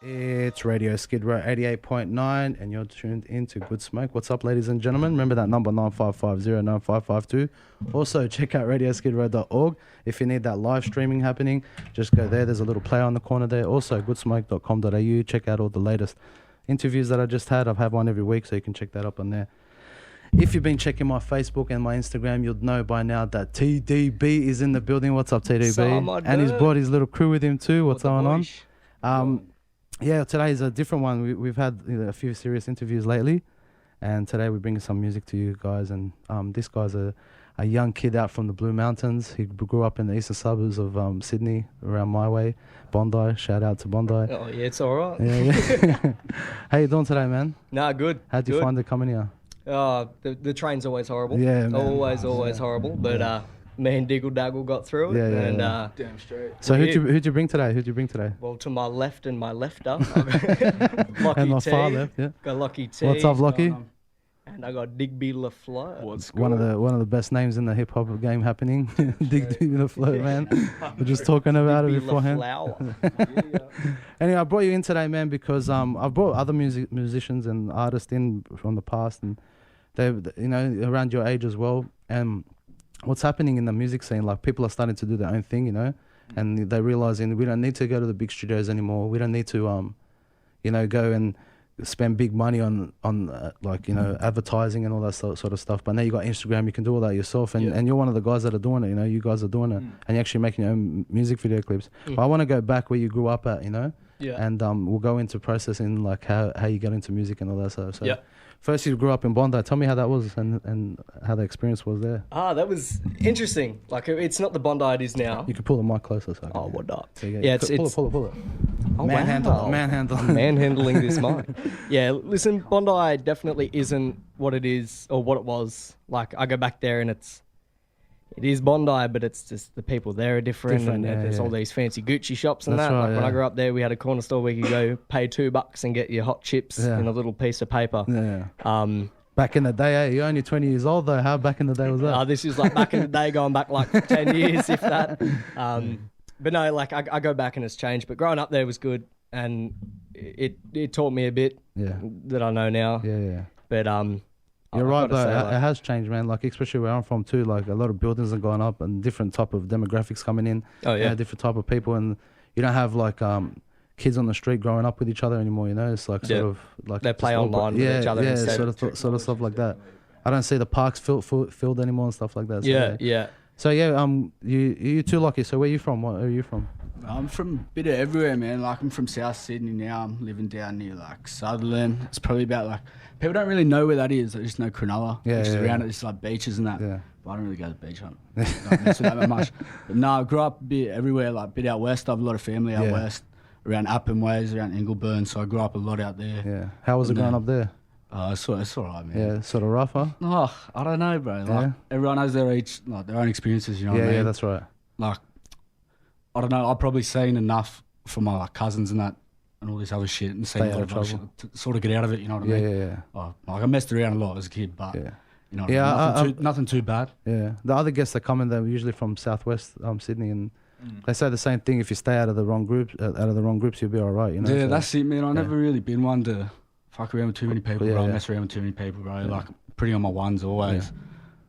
It's Radio Skid Row 88.9 and you're tuned into Good Smoke. What's up, ladies and gentlemen? Remember that number 95509552. Also, check out radioskidrow.org. If you need that live streaming happening, just go there. There's a little player on the corner there. Also, goodsmoke.com.au. Check out all the latest interviews that I just had. I've had one every week, so you can check that up on there. If you've been checking my Facebook and my Instagram, you'll know by now that TDB is in the building. What's up, TDB? And he's brought his little crew with him too. What's going on? Yeah, today is a different one. We've had a few serious interviews lately, and today we're bringing some music to you guys. And this guy's a young kid out from the Blue Mountains. He grew up in the eastern suburbs of Sydney, around my way, Bondi. Shout out to Bondi. Oh, yeah, it's all right. Yeah. How you doing today, man? Nah, good. How'd you find it coming here? The train's always horrible. Yeah, man. Always horrible. But me and Diggle Daggle got through it. Yeah. Damn straight. So who'd you bring today? Well, to my left and my lefter, LachyTee. And my far left, yeah. Got LachyTee. What's up, Lochy? And I got DIGBY LaFLEUR. What's good? One of the best names in the hip hop game happening. DIGBY LaFLEUR, man. We're just talking about it beforehand. Anyway, I brought you in today, man, because I've brought other musicians and artists in from the past, and they're around your age as well. And what's happening in the music scene, like people are starting to do their own thing, and they're realizing we don't need to go to the big studios anymore. We don't need to, go and spend big money on advertising and all that sort of stuff. But now you got Instagram, you can do all that yourself, and you're one of the guys that are doing it. You guys are doing it, and you're actually making your own music video clips. But I want to go back where you grew up at, and we'll go into processing like how you got into music and all that stuff. So first, you grew up in Bondi. Tell me how that was and how the experience was there. That was interesting. Like, it's not the Bondi it is now. You can pull the mic closer. So what not? So pull it. Oh, Manhandling this mic. Yeah, listen, Bondi definitely isn't what it is or what it was. Like, I go back there and it is Bondi, but it's just the people there are different and there's all these fancy Gucci shops and That's that. right, Like when I grew up there, we had a corner store where you could go pay $2 and get your hot chips in a little piece of paper. Yeah. Back in the day, you're only 20 years old though. How back in the day was that? This is like back in the day, going back like 10 years, if that. But no, like I go back and it's changed. But growing up there was good, and it taught me a bit that I know now. Yeah. But you're right though. It has changed, man. Like especially where I'm from too. Like a lot of buildings have gone up and different type of demographics coming in. Oh yeah. Different type of people, and you don't have like kids on the street growing up with each other anymore. It's like sort of like they play online with each other. Sort of stuff like that. I don't see the parks filled anymore and stuff like that. So, yeah. So you too, Lucky. So where are you from? Where are you from? I'm from a bit of everywhere, man. Like I'm from South Sydney now. I'm living down near like Sutherland. It's probably about like people don't really know where that is. They just know Cronulla. Around it, it's like beaches and that. Yeah. But I don't really go to the beach. I don't mess with that much. But no, I grew up a bit everywhere, like a bit out west. I have a lot of family out west, around Upham Ways, around Ingleburn. So I grew up a lot out there. Yeah. How was it growing up there? It's all right, man. Yeah, sort of rough, huh? Oh, I don't know, bro. Like everyone has their own experiences, you know what I mean? Yeah, that's right. Like, I don't know, I've probably seen enough from my cousins and that and all this other shit and seen a lot of other shit to sort of get out of it, you know what I mean? Yeah. Like I messed around a lot as a kid, but you know what I mean? Nothing too bad. Yeah. The other guests that come in, they're usually from southwest Sydney, and they say the same thing. If you stay out of the wrong groups, you'll be all right, Yeah, so, that's it, man. I've never really been one to fuck around with too many people, bro. Mess around with too many people, bro. Like, pretty on my ones always.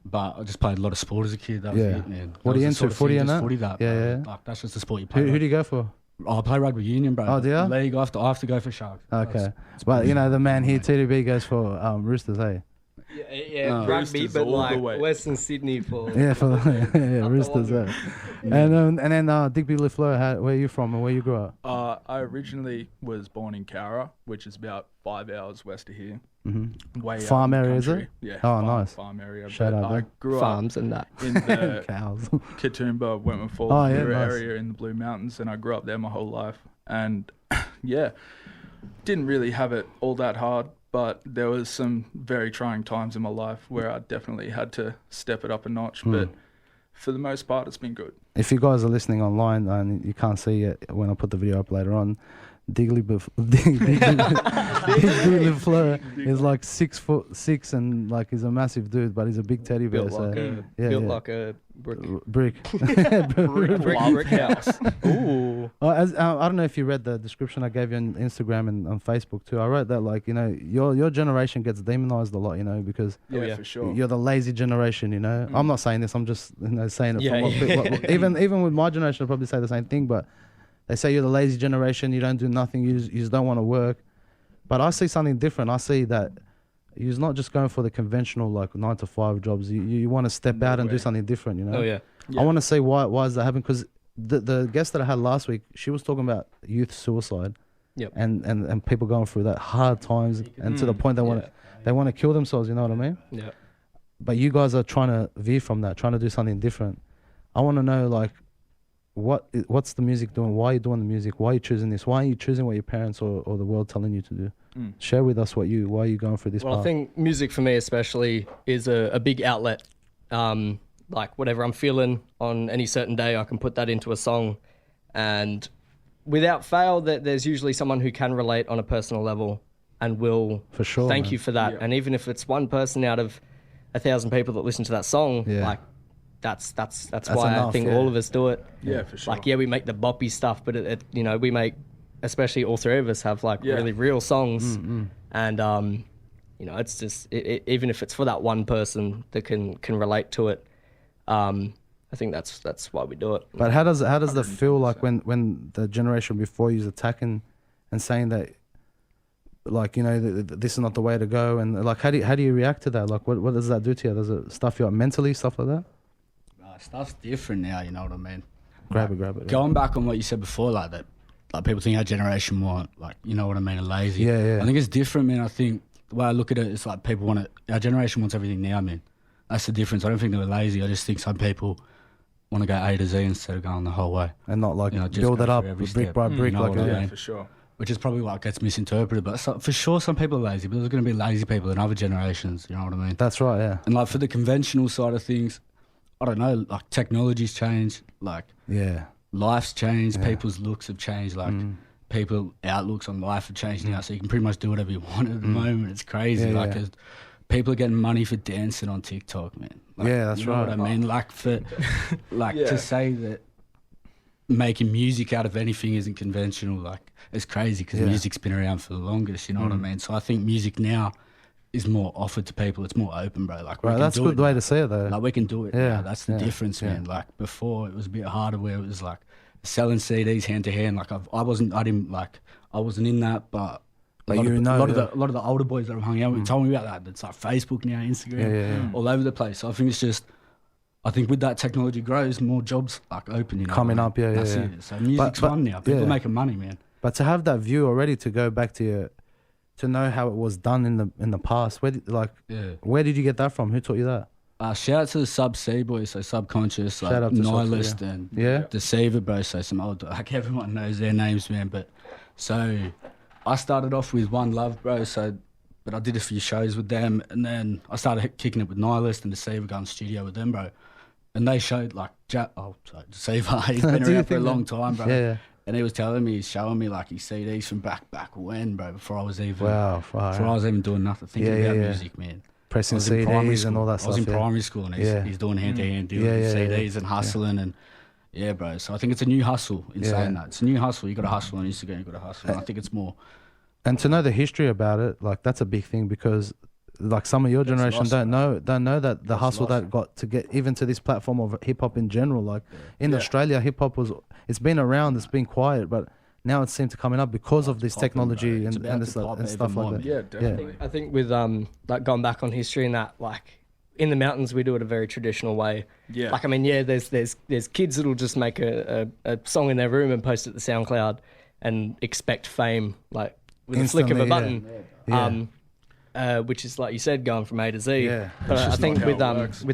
But I just played a lot of sport as a kid. That was it, man. What are you into? Footy and that? Footy that, yeah. Like, that's just the sport you play. Who do you go for? I play rugby union, bro. Oh, do you? League, I have to go for Sharks. Okay. But, the man here, TDB, goes for Roosters, hey? Yeah, rugby, but like Western Sydney for... Roosters, And then DIGBY LaFLEUR, where are you from and where you grew up? I originally was born in Cowra, which is about 5 hours west of here. Mm-hmm. Way farm out in the area, is country. it? Yeah. Nice. Farm area. Shout out, I grew farms up and that. in the cows. Katoomba, Wentworth Falls area in the Blue Mountains, and I grew up there my whole life. And didn't really have it all that hard, but there was some very trying times in my life where I definitely had to step it up a notch. But for the most part, it's been good. If you guys are listening online and you can't see it when I put the video up later on, DIGBY LaFleur is like 6'6" and like he's a massive dude, but he's a big teddy bear. Built like a brick. Brick house. Ooh. I don't know if you read the description I gave you on Instagram and on Facebook too. I wrote that like, you know, your generation gets demonized a lot, you know, because for sure. You're the lazy generation, you know. I'm not saying this. I'm just, you know, saying it from what even with my generation, I'll probably say the same thing, but they say you're the lazy generation, you don't do nothing, you just don't want to work. But I see something different. I see that you're not just going for the conventional like 9-to-5 jobs. You want to step out and do something different, you know? Yeah. I want to see why is that happening, because the guest that I had last week, she was talking about youth suicide. Yep. And people going through that hard times and to the point they want to kill themselves, you know what I mean? Yeah. But you guys are trying to veer from that, trying to do something different. I want to know like, what's the music doing? Why are you doing the music? Why are you choosing this? Why are you choosing what your parents or the world telling you to do? Share with us why are you going through this path? I think music for me especially is a big outlet. Like whatever I'm feeling on any certain day, I can put that into a song, and without fail, there's usually someone who can relate on a personal level and will for sure thank you for that. Yeah. And even if it's one person out of 1,000 people that listen to that song, like that's why enough, I think all of us do it. Yeah, for sure. Like, we make the boppy stuff, but it you know, we make, especially all three of us have like really real songs, and you know, it's just even if it's for that one person that can relate to it, I think that's why we do it. But how does that feel like when the generation before you is attacking and saying that, like, you know, this is not the way to go, and like how do you react to that? Like what does that do to you? Does it stuff you up mentally, stuff like that? Stuff's different now, you know what I mean? Grab it. Going back on what you said before, like that, like people think our generation want, like, you know what I mean, are lazy. Yeah. I think it's different, man. I think the way I look at it, it's like people want it. Our generation wants everything now, man. That's the difference. I don't think they were lazy. I just think some people want to go A to Z instead of going the whole way. And not like, you know, build it up brick by brick. You know, for sure. Which is probably what gets misinterpreted. But for sure, some people are lazy, but there's going to be lazy people in other generations. You know what I mean? That's right, yeah. And like for the conventional side of things, I don't know, like technology's changed, like life's changed, people's looks have changed, like people's outlooks on life have changed now, so you can pretty much do whatever you want at the moment. It's crazy. People are getting money for dancing on TikTok, man. Like, that's right. What I mean? Like for to say that making music out of anything isn't conventional, like it's crazy because music's been around for the longest, you know what I mean? So I think music now is more offered to people. It's more open, bro. Like, that's a good way to say it, though. Like, we can do it. Yeah, now. That's the difference, man. Like before, it was a bit harder, where it was like selling CDs hand to hand. Like I wasn't in that, but a lot of the older boys that I've hung out with told me about that. It's like Facebook now, Instagram, all over the place. So I think it's just, I think with that technology grows, more jobs like open, you know, coming up. That's it. So music's fun now. People are making money, man. But to have that view already, to go back to to know how it was done in the past, where did you get that from? Who taught you that? Shout out to the Sub C boys, so Subconscious, like Nihilist and Deceiver, bro. So some old, like everyone knows their names, man. But so I started off with One Love, bro. So, but I did a few shows with them, and then I started kicking it with Nihilist and Deceiver, going to studio with them, bro. And they showed like Deceiver. He's been around for a long time, bro. Yeah. And he was showing me like his CDs from back when, bro, before I was even doing nothing, thinking about music, man. Pressing CDs and all that stuff. I was in primary school, and he's doing hand-to-hand deals with CDs and hustling, and bro. So I think it's a new hustle in saying that. It's a new hustle. You got to hustle on Instagram. You got to hustle. And I think it's more. And to know the history about it, like that's a big thing, because like some of your generation don't know that the hustle that got to get even to this platform of hip hop in general. Like in Australia, hip hop it's been around, it's been quiet, but now it seems to coming up because of this technology and stuff like that. Yeah, definitely. I think with like going back on history and that, like in the mountains we do it a very traditional way. Yeah. Like I mean, there's kids that'll just make a song in their room and post it to SoundCloud and expect fame like with a flick of a button. Which is, like you said, going from A to Z. Yeah. But I think with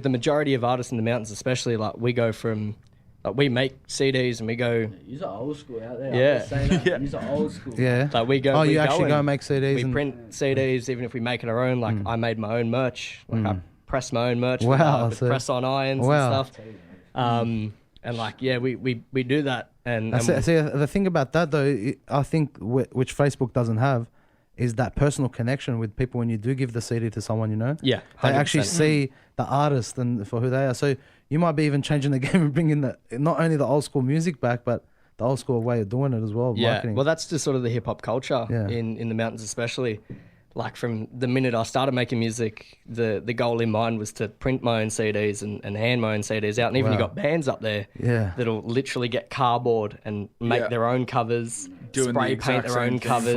the majority of artists in the mountains, especially, like we go from, like we make CDs and we go. You're old school out there. Yeah. You're old school. Yeah. Like we go. Oh, you actually go and make CDs. We print CDs, even if we make it our own. Like I made my own merch. Like I press my own merch. Wow. With press on irons and stuff. And like we do that, And see, the thing about that though, I think which Facebook doesn't have, is that personal connection with people when you do give the CD to someone, you know? Yeah, 100%. They actually see the artist and for who they are. So you might be even changing the game and bringing not only the old school music back, but the old school way of doing it as well. Yeah, marketing. well, that's just sort of the hip hop culture in the mountains, especially. Like from the minute I started making music, the goal in mind was to print my own CDs and hand my own CDs out. And even you got bands up there that'll literally get cardboard and make their own covers, spray paint their own covers.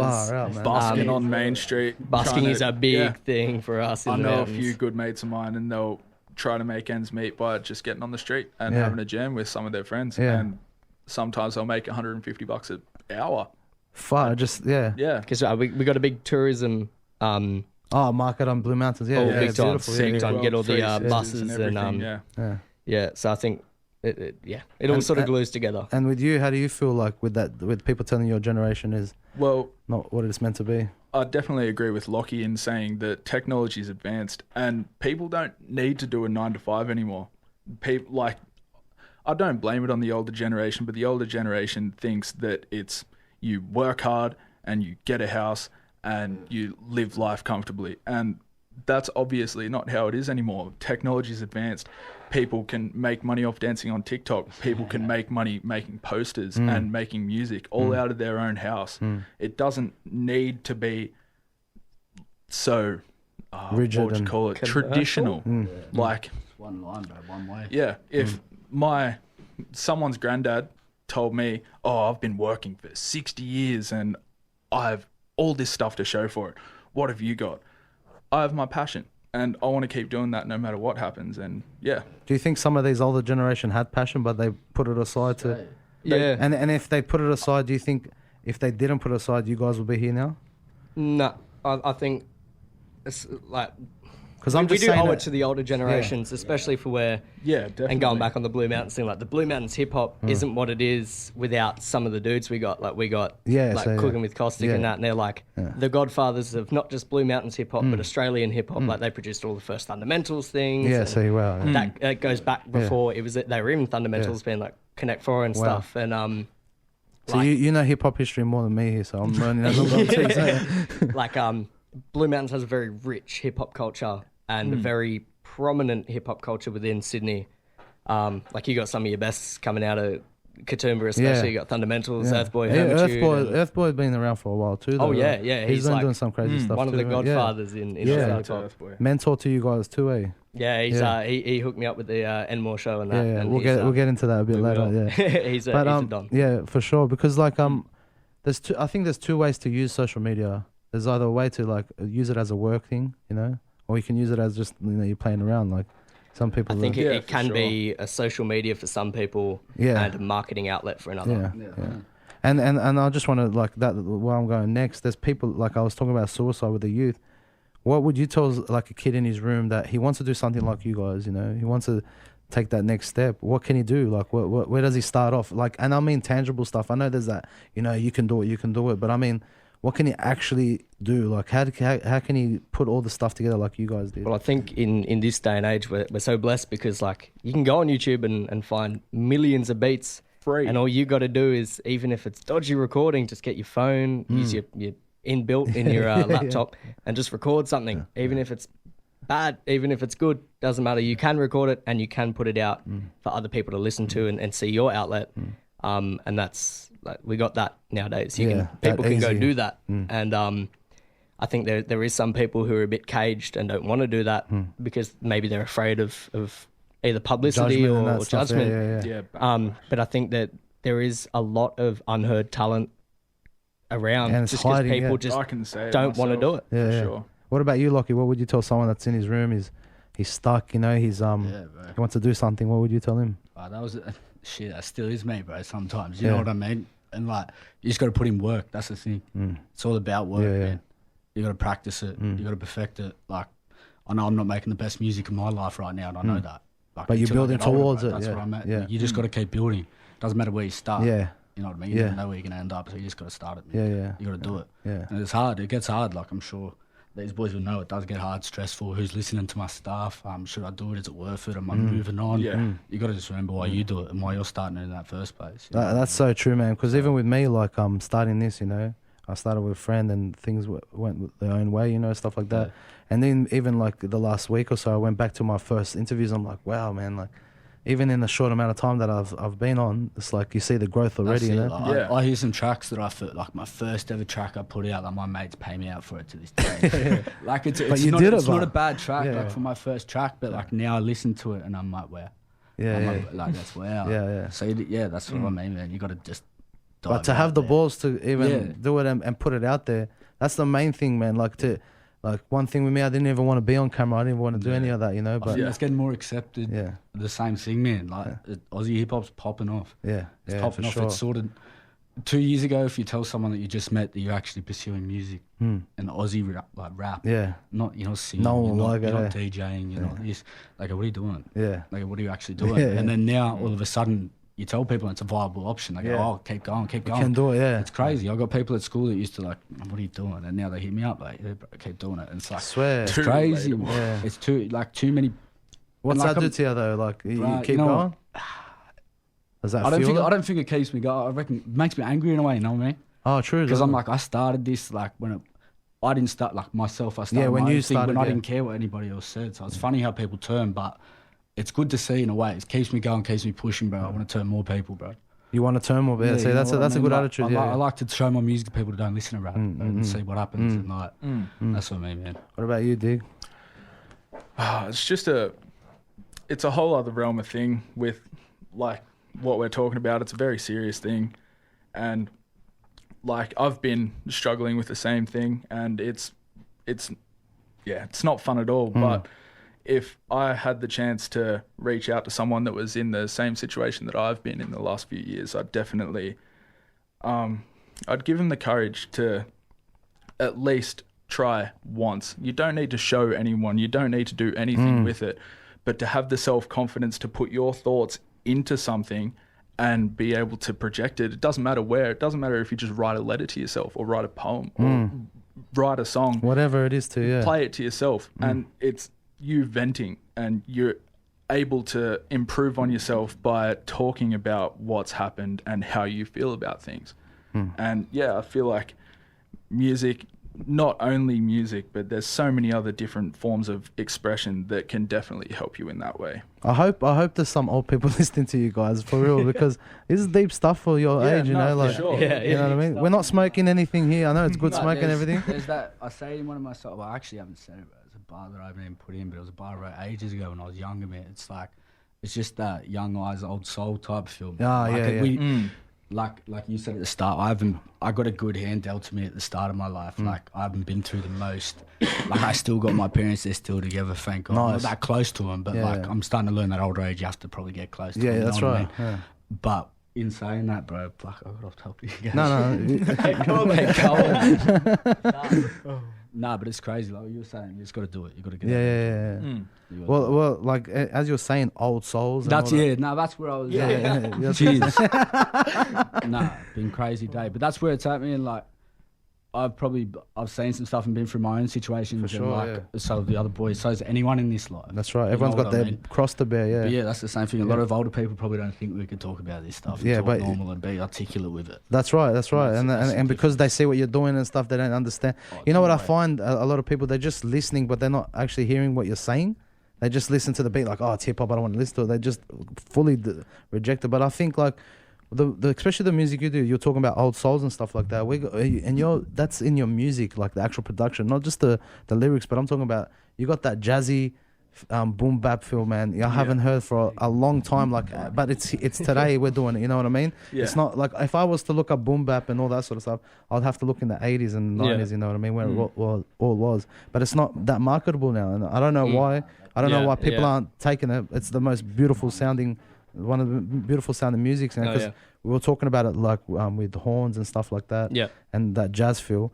Busking on Main Street. Busking is a big thing for us in the mountains. I know a few good mates of mine, and they'll try to make ends meet by just getting on the street and having a jam with some of their friends. And sometimes they'll make $150 an hour. Because we got a big tourism market on Blue Mountains, big time. Big time. Get all the buses and so I think it all sort of glues together. And with you, how do you feel like with people telling your generation is not what it's meant to be? I definitely agree with Lockie in saying that technology is advanced and people don't need to do a 9 to 5 anymore. I don't blame it on the older generation, but the older generation thinks that it's you work hard and you get a house and you live life comfortably. And that's obviously not how it is anymore. Technology is advanced. People can make money off dancing on TikTok. People can make money making posters and making music all out of their own house. It doesn't need to be so rigid, what would you call it? Traditional. Like one line, bro, one way. Yeah. If someone's granddad told me, I've been working for 60 years and I have all this stuff to show for it. What have you got? I have my passion and I want to keep doing that no matter what happens. And do you think some of these older generation had passion but they put it aside and if they put it aside, do you think if they didn't put it aside you guys would be here now? No, I think it's like because we do owe it to the older generations, especially for where definitely. And going back on the Blue Mountains thing, like the Blue Mountains hip hop isn't what it is without some of the dudes we got. Like we got Cooking with Caustic and that, and they're like the godfathers of not just Blue Mountains hip hop but Australian hip hop. Like they produced all the first Thundamentals things. That goes back before it was they were even Thundamentals being like Connect Four and stuff. And so you know hip hop history more than me here, so I'm learning as I'm like Blue Mountains has a very rich hip hop culture and a very prominent hip hop culture within Sydney. Like you got some of your best coming out of Katoomba, especially. You got Thundamentals, Earthboy, Hermitude. Earthboy's been around for a while too. Though, he's been like doing some crazy stuff. One of the godfathers in hip hop. Mentor to you guys too, eh? Yeah, he hooked me up with the Enmore show and that. And we'll get into that a bit later. He's a don. Yeah, for sure. Because I think there's two ways to use social media. There's either a way to like use it as a work thing, you know, or you can use it as just you're playing around. Like some people. I think it can be a social media for some people and a marketing outlet for another. And I just want to like that where I'm going next. There's people like I was talking about suicide with the youth. What would you tell like a kid in his room that he wants to do something like you guys? You know, he wants to take that next step. What can he do? Like, where does he start off? Like, and I mean tangible stuff. I know there's that. You know, you can do it. But I mean. What can he actually do? Like, how can he put all the stuff together like you guys did? Well, I think in this day and age, we're so blessed because, like, you can go on YouTube and find millions of beats. Free. And all you got to do is, even if it's dodgy recording, just get your phone, use your inbuilt in your laptop and just record something. Even if it's bad, even if it's good, doesn't matter. You can record it and you can put it out for other people to listen to and see your outlet. And that's... Like we got that nowadays. People can go do that, and I think there is some people who are a bit caged and don't want to do that because maybe they're afraid of either publicity or judgment. But I think that there is a lot of unheard talent around just because people just don't want to do it. Yeah, sure. What about you, Lockie? What would you tell someone that's in his room? He's stuck. You know, he wants to do something. What would you tell him? That was. Shit, that still is me, bro, sometimes. You know what I mean? And, like, you just got to put in work. That's the thing. It's all about work, man. You got to practice it. You got to perfect it. Like, I know I'm not making the best music in my life right now, and I know that. Like, but you're building towards it. That's what I'm at. Yeah. You just got to keep building. Doesn't matter where you start. Yeah. You know what I mean? You don't know where you're going to end up, so you just got to start it, man. You got to do it. And it's hard. It gets hard, like, I'm sure. these boys will know it does get hard, stressful. Who's listening to my stuff? Should I do it? Is it worth it? Am I moving on? You got to just remember why you do it and why you're starting it in that first place. That's so true, man. Because even with me, like starting this, you know, I started with a friend and things went their own way, you know, stuff like that. And then even like the last week or so, I went back to my first interviews. I'm like, wow, man, like even in the short amount of time that I've been on, it's like you see the growth already, you know? Like, I hear some tracks that I feel like my first ever track I put out, like my mates pay me out for it to this day. Like it's not a bad track, like for my first track, but like now I listen to it and I'm like, wow. Like that's wow. So that's what I mean, man. You got to just But to have the balls to even do it and put it out there, that's the main thing, man. Like one thing with me, I didn't even want to be on camera. I didn't want to do any of that, you know. But it's getting more accepted. The same thing, man. Like Aussie hip hop's popping off. It's popping off. Sure. It's sort of 2 years ago. If you tell someone that you just met that you're actually pursuing music and Aussie rap, not singing, you're not DJing, you're not this. Like, what are you doing? Like, what are you actually doing? And then now all of a sudden, you tell people it's a viable option. They go, keep going. You can do it, It's crazy. I got people at school that used to like, what are you doing? And now they hit me up, like, keep doing it. And it's like, I swear. It's crazy. It's too many. What's that do to you though? Like, you keep going? Does that I don't think it keeps me going. I reckon it makes me angry in a way, you know what I mean? Oh, true. Because I'm like, I started this like I didn't start like myself. I started when you started, I didn't care what anybody else said. So it's funny how people turn, but it's good to see in a way. It keeps me going, keeps me pushing, bro. I want to turn more people, bro. You want to turn more people? See, that's a good attitude. I like to show my music to people that don't listen to rap and see what happens at night. That's what I mean, man. What about you, Dig? It's just it's a whole other realm of thing with like what we're talking about. It's a very serious thing, and like I've been struggling with the same thing, and it's not fun at all, but if I had the chance to reach out to someone that was in the same situation that I've been in the last few years, I'd definitely, I'd give them the courage to at least try once. You don't need to show anyone, you don't need to do anything with it, but to have the self-confidence to put your thoughts into something and be able to project it. It doesn't matter where. It doesn't matter if you just write a letter to yourself or write a poem or write a song. Whatever it is play it to yourself. And it's you venting, and you're able to improve on yourself by talking about what's happened and how you feel about things. And I feel like music, not only music, but there's so many other different forms of expression that can definitely help you in that way. I hope there's some old people listening to you guys for real, because this is deep stuff for your age, you know, like, sure. you know what I mean? We're not smoking anything here. I know it's good smoking everything. There's that, I say in one of my songs, well, I actually haven't said it, but it's a bar that I haven't even put in, but it was a bar I wrote ages ago when I was younger, man. It's like, it's just that young eyes, old soul type film. Like you said at the start, I got a good hand dealt to me at the start of my life. Like, I haven't been through the most. Like, I still got my parents, they're still together, thank God. I'm not that close to them, but I'm starting to learn that older age, you have to probably get close to them. Yeah, that's right. I mean? But in saying that, bro, fuck, I got off topic again. No. Nah, but it's crazy. Like you were saying, you just got to do it. You got to get it. Well, like as you're saying, old souls. That's that's where I was. Cheers. Been crazy day, but that's where it's at, man. Like, I've seen some stuff and been through my own situations. For sure, so the other boys, so is anyone in this life. That's right. Everyone's got their cross to bear. But that's the same thing. A lot of older people probably don't think we could talk about this stuff. But normal and be articulate with it. That's right. And because they see what you're doing and stuff, they don't understand. You know what I find? A lot of people, they're just listening, but they're not actually hearing what you're saying. They just listen to the beat, like, oh, it's hip hop, I don't want to listen to it. They just fully reject it. But I think, like, especially the music you do, you're talking about old souls and stuff like that. That's in your music, like the actual production, not just the lyrics. But I'm talking about, you got that jazzy, boom bap feel, man. I haven't heard for a long time. Like, but it's today we're doing it. You know what I mean? Yeah. It's not like if I was to look up boom bap and all that sort of stuff, I'd have to look in the 80s and 90s. You know what I mean? Where it all was. But it's not that marketable now, and I don't know why. I don't know why people aren't taking it. It's the most beautiful sounding. One of the beautiful sounding music, because we were talking about it like with horns and stuff like that, and that jazz feel.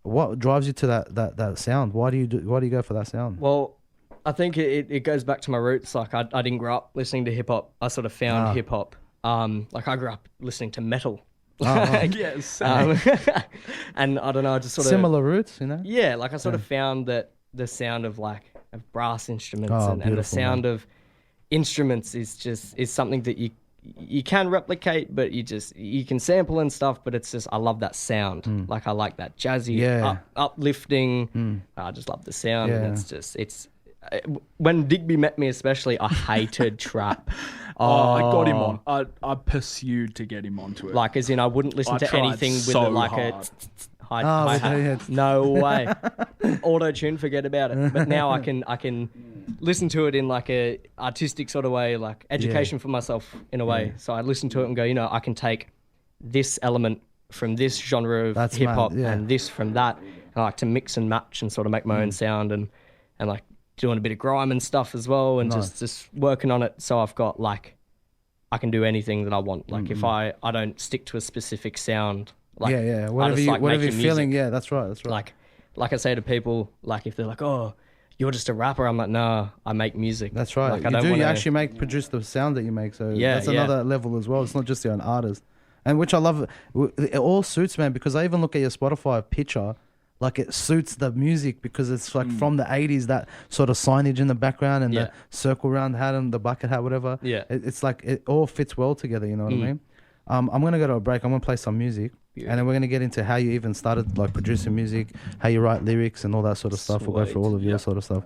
What drives you to that sound? Why do you go for that sound? Well, I think it goes back to my roots. Like, I didn't grow up listening to hip hop. I sort of found hip hop. Like, I grew up listening to metal. Yes. And I don't know, I just sort of similar roots, you know. Yeah, like I sort of found that the sound of brass instruments and the sound of instruments is something that you can replicate, but you can sample and stuff, but it's just, I love that sound. Like I like that jazzy, uplifting. I just love the sound. And it's when Digby met me especially, I hated trap. I got him on. I pursued to get him onto it. Like as in I wouldn't listen to anything with a hard. No way. Auto-tune, forget about it. But now I can listen to it in like a artistic sort of way, like education for myself in a way. So I listen to it and go, you know, I can take this element from this genre of hip hop and this from that. And I like to mix and match and sort of make my own sound and like doing a bit of grime and stuff as well, and just working on it. So I've got like, I can do anything that I want. Like if I don't stick to a specific sound. Like, whatever you're feeling. Yeah, that's right. Like I say to people, like if they're like, "Oh, you're just a rapper," I'm like, "No, I make music." That's right. Like, you actually produce the sound that you make. So that's another level as well. It's not just you're an artist, and which I love. It all suits, man. Because I even look at your Spotify picture, like it suits the music because it's like from the 80s, that sort of signage in the background and the circle round hat and the bucket hat, whatever. Yeah, it's like it all fits well together. You know what I mean? I'm gonna go to a break. I'm gonna play some music. And then we're going to get into how you even started like producing music, how you write lyrics and all that sort of stuff. We'll go through all of your sort of stuff.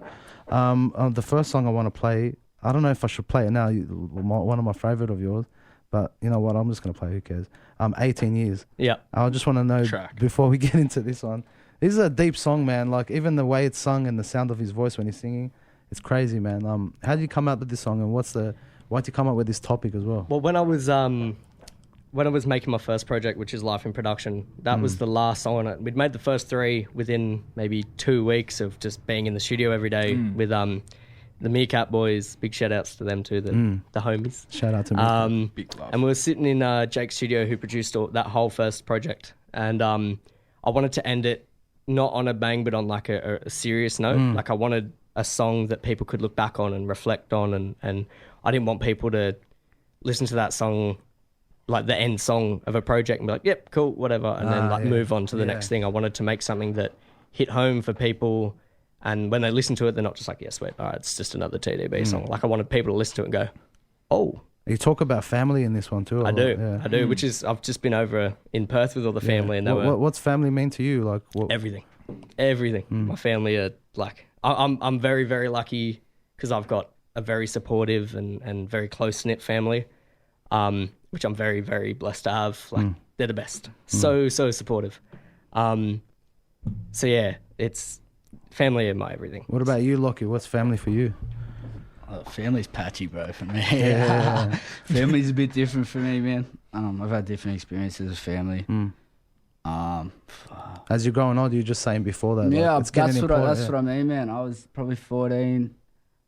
The first song I want to play, I don't know if I should play it now, one of my favorite of yours, but you know what, I'm just going to play, who cares. 18 Years. Yeah. I just want to know, before we get into this one, this is a deep song, man. Like even the way it's sung and the sound of his voice when he's singing, it's crazy, man. How did you come up with this song and why'd you come up with this topic as well? Well, when I was making my first project, which is Life in Production, that was the last song on it. We'd made the first 3 within maybe 2 weeks of just being in the studio every day with the Meerkat Boys. Big shout outs to them too, the homies. Shout out to Meerkat. Big love. And we were sitting in Jake's studio, who produced that whole first project. And I wanted to end it not on a bang, but on like a serious note. Like I wanted a song that people could look back on and reflect on. And I didn't want people to listen to that song like the end song of a project and be like, yep, cool, whatever, and then move on to the next thing. I wanted to make something that hit home for people, and when they listen to it, they're not just like, yeah, sweet, all right, it's just another TDB song. Like I wanted people to listen to it and go, oh. You talk about family in this one too. I do, which is, I've just been over in Perth with all the family. And what's family mean to you? Like Everything. My family are like, I'm very, very lucky because I've got a very supportive and very close-knit family. Which I'm very, very blessed to have. Like they're the best. So supportive. So yeah, it's family and my everything. What about you, Lockie? What's family for you? Family's patchy, bro, for me. Family's a bit different for me, man. I've had different experiences with family. As you're growing older, you're just saying before that. Yeah, like, that's what I mean, man. I was probably 14. And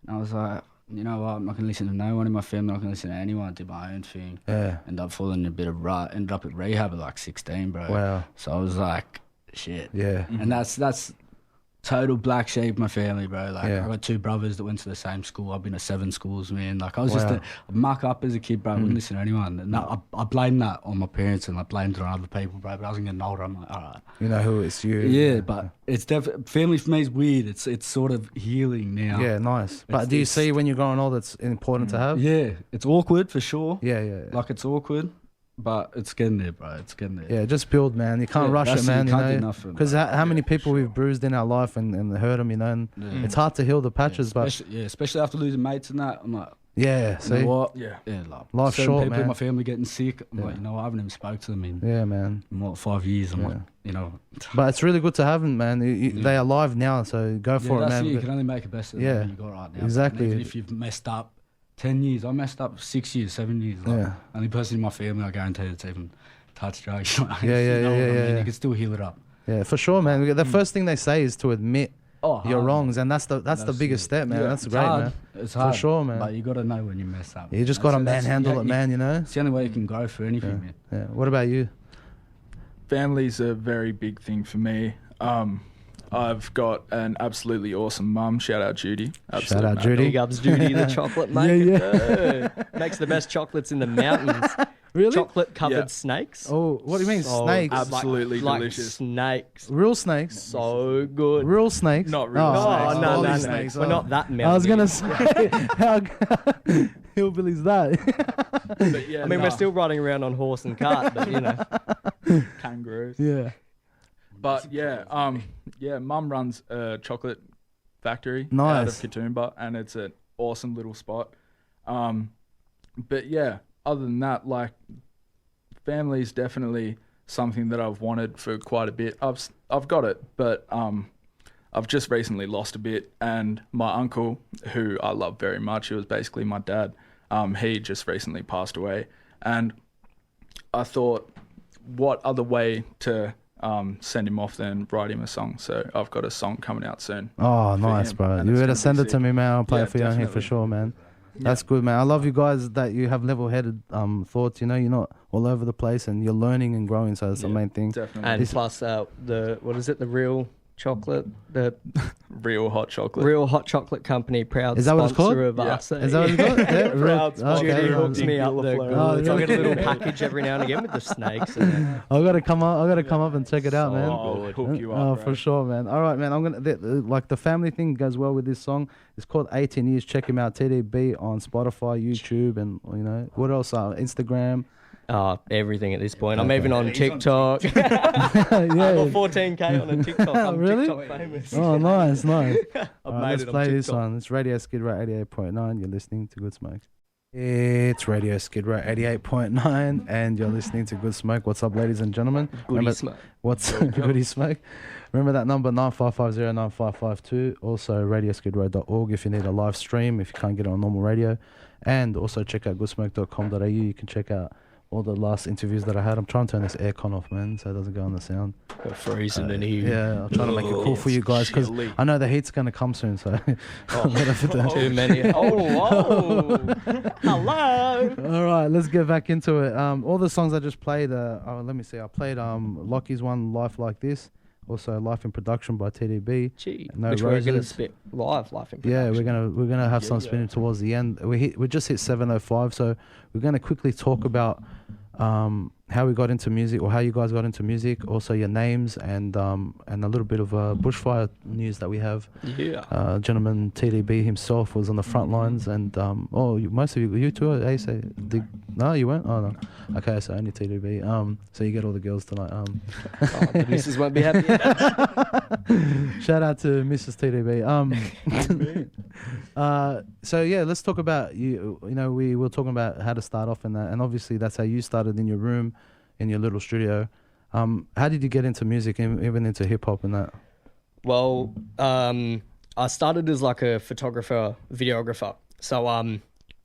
I was like, you know what, I'm not going to listen to no one in my family. I'm not going to listen to anyone. I did my own thing. Yeah. Ended up falling in a bit of rut. Ended up at rehab at like 16, bro. Wow. So I was like, shit. Yeah. And that's total black sheep of my family, bro. Like I got 2 brothers that went to the same school. I've been to 7 schools, man. Like I was just a muck up as a kid, bro. I wouldn't listen to anyone. And I blamed that on my parents and I blamed it on other people, bro. But I was getting older. I'm like, all right. You know who it's you. Yeah, but it's definitely, family for me is weird. It's sort of healing now. Yeah, nice. But do you see when you're growing old, it's important to have? Yeah, it's awkward for sure. Yeah. Like it's awkward. But it's getting there, bro. It's getting there. Yeah, just build, man. You can't rush it, man. You know, because how many people we've bruised in our life and hurt them, you know. And it's hard to heal the patches, especially after losing mates and that. I'm like, see, you know what? Like, life's short, people man. in my family getting sick. I'm like, you know, I haven't even spoke to them in in 5 years. I'm like, you know. But it's really good to have them, man. They're alive now, so go for it, man. You can only make the best of what you got right now. Exactly. Even if you've messed up 10 years. I messed up 6 years, 7 years. Like, only person in my family I guarantee that's even touched drugs. You can still heal it up. Yeah, for sure, man. The first thing they say is to admit your wrongs, and that's the biggest step, man. That's great, hard. Man. It's hard, for sure, man. But you got to know when you mess up. You just got to manhandle it, man. You know, it's the only way you can grow for anything, man. Yeah. What about you? Family's a very big thing for me. I've got an absolutely awesome mum. Shout out Judy. Shout out Judy. Big ups Judy, the chocolate maker. Makes the best chocolates in the mountains. Really? Chocolate covered snakes. Oh, what do you mean snakes? Absolutely delicious. Like snakes. Real snakes? So good. Real snakes? Not real snakes. No. Snakes. We're not that melty. I was going to say, how hillbilly's that? But yeah, I mean, we're still riding around on horse and cart, but you know. Kangaroos. Yeah. But Mum runs a chocolate factory nice. out of Katoomba, and it's an awesome little spot. But yeah, other than that, like, family is definitely something that I've wanted for quite a bit. I've got it, but I've just recently lost a bit, and my uncle, who I love very much, he was basically my dad, he just recently passed away, and I thought, what other way to send him off than write him a song? So I've got a song coming out soon. Oh, nice, bro. You better send it to me, man. I'll play it for you on here for sure, man. That's good, man. I love you guys that you have level-headed thoughts. You know, you're not all over the place, and you're learning and growing. So that's the main thing. Definitely. And plus, the real chocolate, the real hot chocolate. Real Hot Chocolate Company, proud Is that what it's called? sponsor of us. Is that what it's called? Yeah, proud sponsor. Judy hooks me up the goods. Oh, I get a little package every now and again with the snakes. And I gotta come up and check it out, man. I'll hook you up. Oh, for sure, man. All right, man. I'm gonna like the family thing goes well with this song. It's called 18 Years. Check him out. TDB on Spotify, YouTube, and you know what else? Instagram. Everything at this point. I'm even on TikTok. Yeah. I got 14K on a TikTok. I'm really? TikTok famous. Oh, nice. Let's play this one. It's Radio Skid Row 88.9. You're listening to Good Smoke. It's Radio Skid Row 88.9, and you're listening to Good Smoke. What's up, ladies and gentlemen? Goody Smoke. What's Goody Smoke? Remember that number, 9550-9552. Also, radioskidrow.org if you need a live stream, if you can't get it on normal radio. And also check out goodsmoke.com.au. You can check out all the last interviews that I had. I'm trying to turn this aircon off, man, so it doesn't go on the sound. We're freezing in here. Yeah, I'm trying to make it cool for you guys, because I know the heat's going to come soon, so... Too many. Oh, hello. All right, let's get back into it. All the songs I just played, let me see. I played Lockie's one, Life Like This. Also, Life in Production by TDB. Gee, No which Roses. we're going to spit Life in Production. Yeah, we're gonna have some spinning towards the end. We just hit 7:05, so we're gonna quickly talk about how we got into music, or how you guys got into music. Also, your names and a little bit of bushfire news that we have. Yeah. Gentleman TDB himself was on the front lines, and most of you two, no, you weren't. Oh no, okay, so only TDB. So you get all the girls tonight. The missus won't be happy. Shout out to Mrs. TDB. So yeah, let's talk about you. You know, we were talking about how to start off in that, and obviously that's how you started in your room, in your little studio. How did you get into music, and even into hip hop and that? Well, I started as like a photographer, videographer. So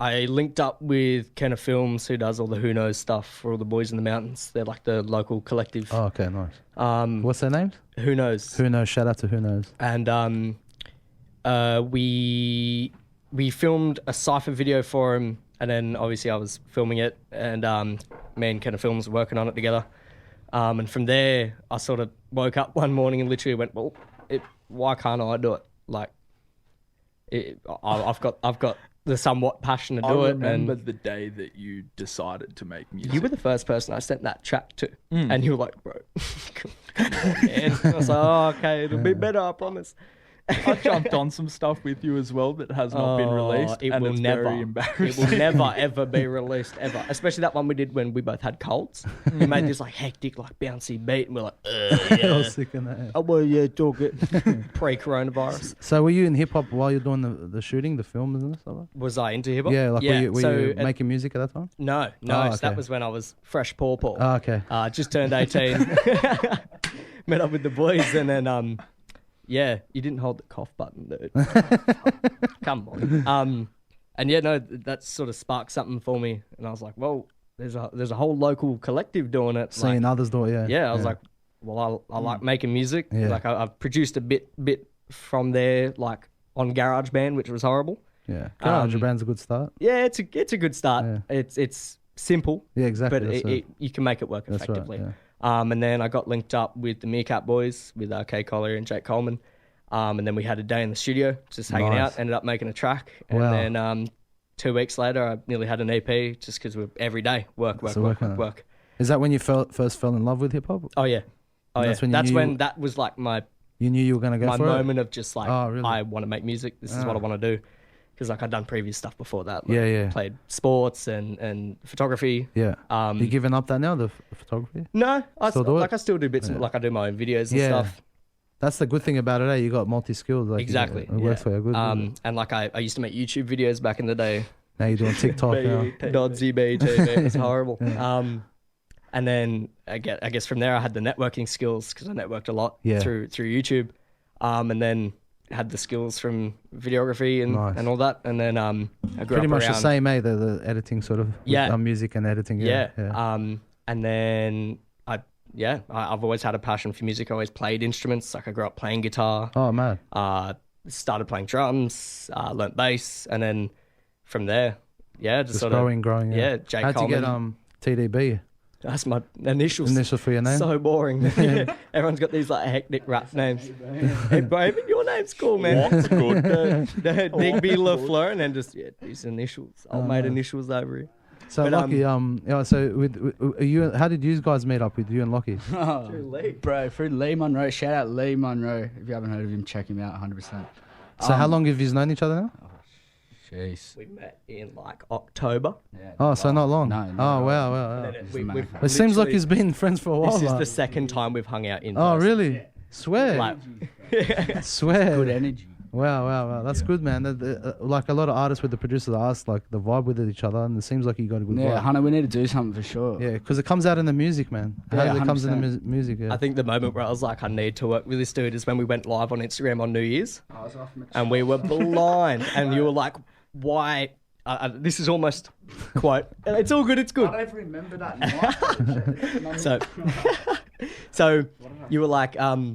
I linked up with Kenna Films, who does all the Who Knows stuff for all the boys in the mountains. They're like the local collective. Oh, okay, nice. What's their names? Who Knows. Who Knows. Shout out to Who Knows. And we filmed a cypher video for him, and then obviously I was filming it, and me and Kenna Films were working on it together. And from there, I sort of woke up one morning and literally went, well, why can't I do it? Like, I've got the somewhat passion to do it. I remember the day that you decided to make music. You were the first person I sent that track to, and you were like, bro, come on, man. I was like, oh, okay, it'll be better, I promise. I jumped on some stuff with you as well that has not been released. It and will it's never, very embarrassing. it will never ever be released ever. Especially that one we did when we both had colds. We made this like hectic, like bouncy beat, and we're like, I was sick in that. Oh well, yeah, talk it. Pre-coronavirus. So were you in hip hop while you're doing the shooting, the films and stuff? Was I into hip hop? Yeah, like were you making music at that time? No. Oh, So that was when I was fresh paw. Oh, okay. Just turned 18. Met up with the boys, and then yeah, you didn't hold the cough button, dude. Come on. And yeah, no, that sort of sparked something for me, and I was like, well, there's a whole local collective doing it. Seeing others do it, yeah. Yeah, I was like, well, I like making music. Yeah. Like I've produced a bit from there, like on GarageBand, which was horrible. Yeah, GarageBand's a good start. Yeah, it's a good start. Yeah. It's simple. Yeah, exactly. But you can make it work effectively. Right, yeah. And then I got linked up with the Meerkat Boys, with Kay Collier and Jake Coleman. And then we had a day in the studio, just hanging out, ended up making a track. And then 2 weeks later, I nearly had an EP just because we're every day work. Is that when you first fell in love with hip hop? Oh yeah, That's when that was like You knew you were gonna go for it. My moment of just like, really? I want to make music. This is what I want to do. Because like I'd done previous stuff before that. Like, played sports and photography. Yeah. You giving up that now, the photography? No, I still do bits. Like I do my own videos and stuff. That's the good thing about it. You got multi-skills. Like, exactly. It works for you. Good. And like I used to make YouTube videos back in the day. Now you're doing TikTok now. It's horrible. And then I guess from there I had the networking skills because I networked a lot through YouTube. And then had the skills from videography and all that. And then I grew pretty up much around, the same, the editing sort of. Music and editing. Yeah. And then I've always had a passion for music. I always played instruments. Like I grew up playing guitar. Oh man. Started playing drums. Learnt bass, and then from there, just sort growing. Yeah. Jake How'd you get TDB? That's my initials. Initials for your name? So boring. Everyone's got these like hectic rap names. Hey, bro, even your name's cool, man. What's good? DIGBY LaFLEUR, and then just these initials. Old mate initials over here. So Lochy, so with you, how did you guys meet up with you and Lochy? Through Lee, bro. Through Lee Monroe. Shout out Lee Monroe. If you haven't heard of him, check him out. 100%. So how long have you known each other now? Jeez. We met in like October. Yeah, so not long. No, wow. It seems like he's been friends for a while. This is the second time we've hung out in person. Oh, really? Swear. Swear. Good energy. Wow. That's good, man. Like a lot of artists with the producers ask, like the vibe with each other, and it seems like you got a good vibe. Yeah, Hunter, we need to do something for sure. Yeah, because it comes out in the music, man. How it comes in the music. Yeah. I think the moment where I was like, I need to work with this dude is when we went live on Instagram on New Year's, and we were blind, and you were like, why? This is almost quote. It's all good. It's good. I don't even remember that. So you were like, no,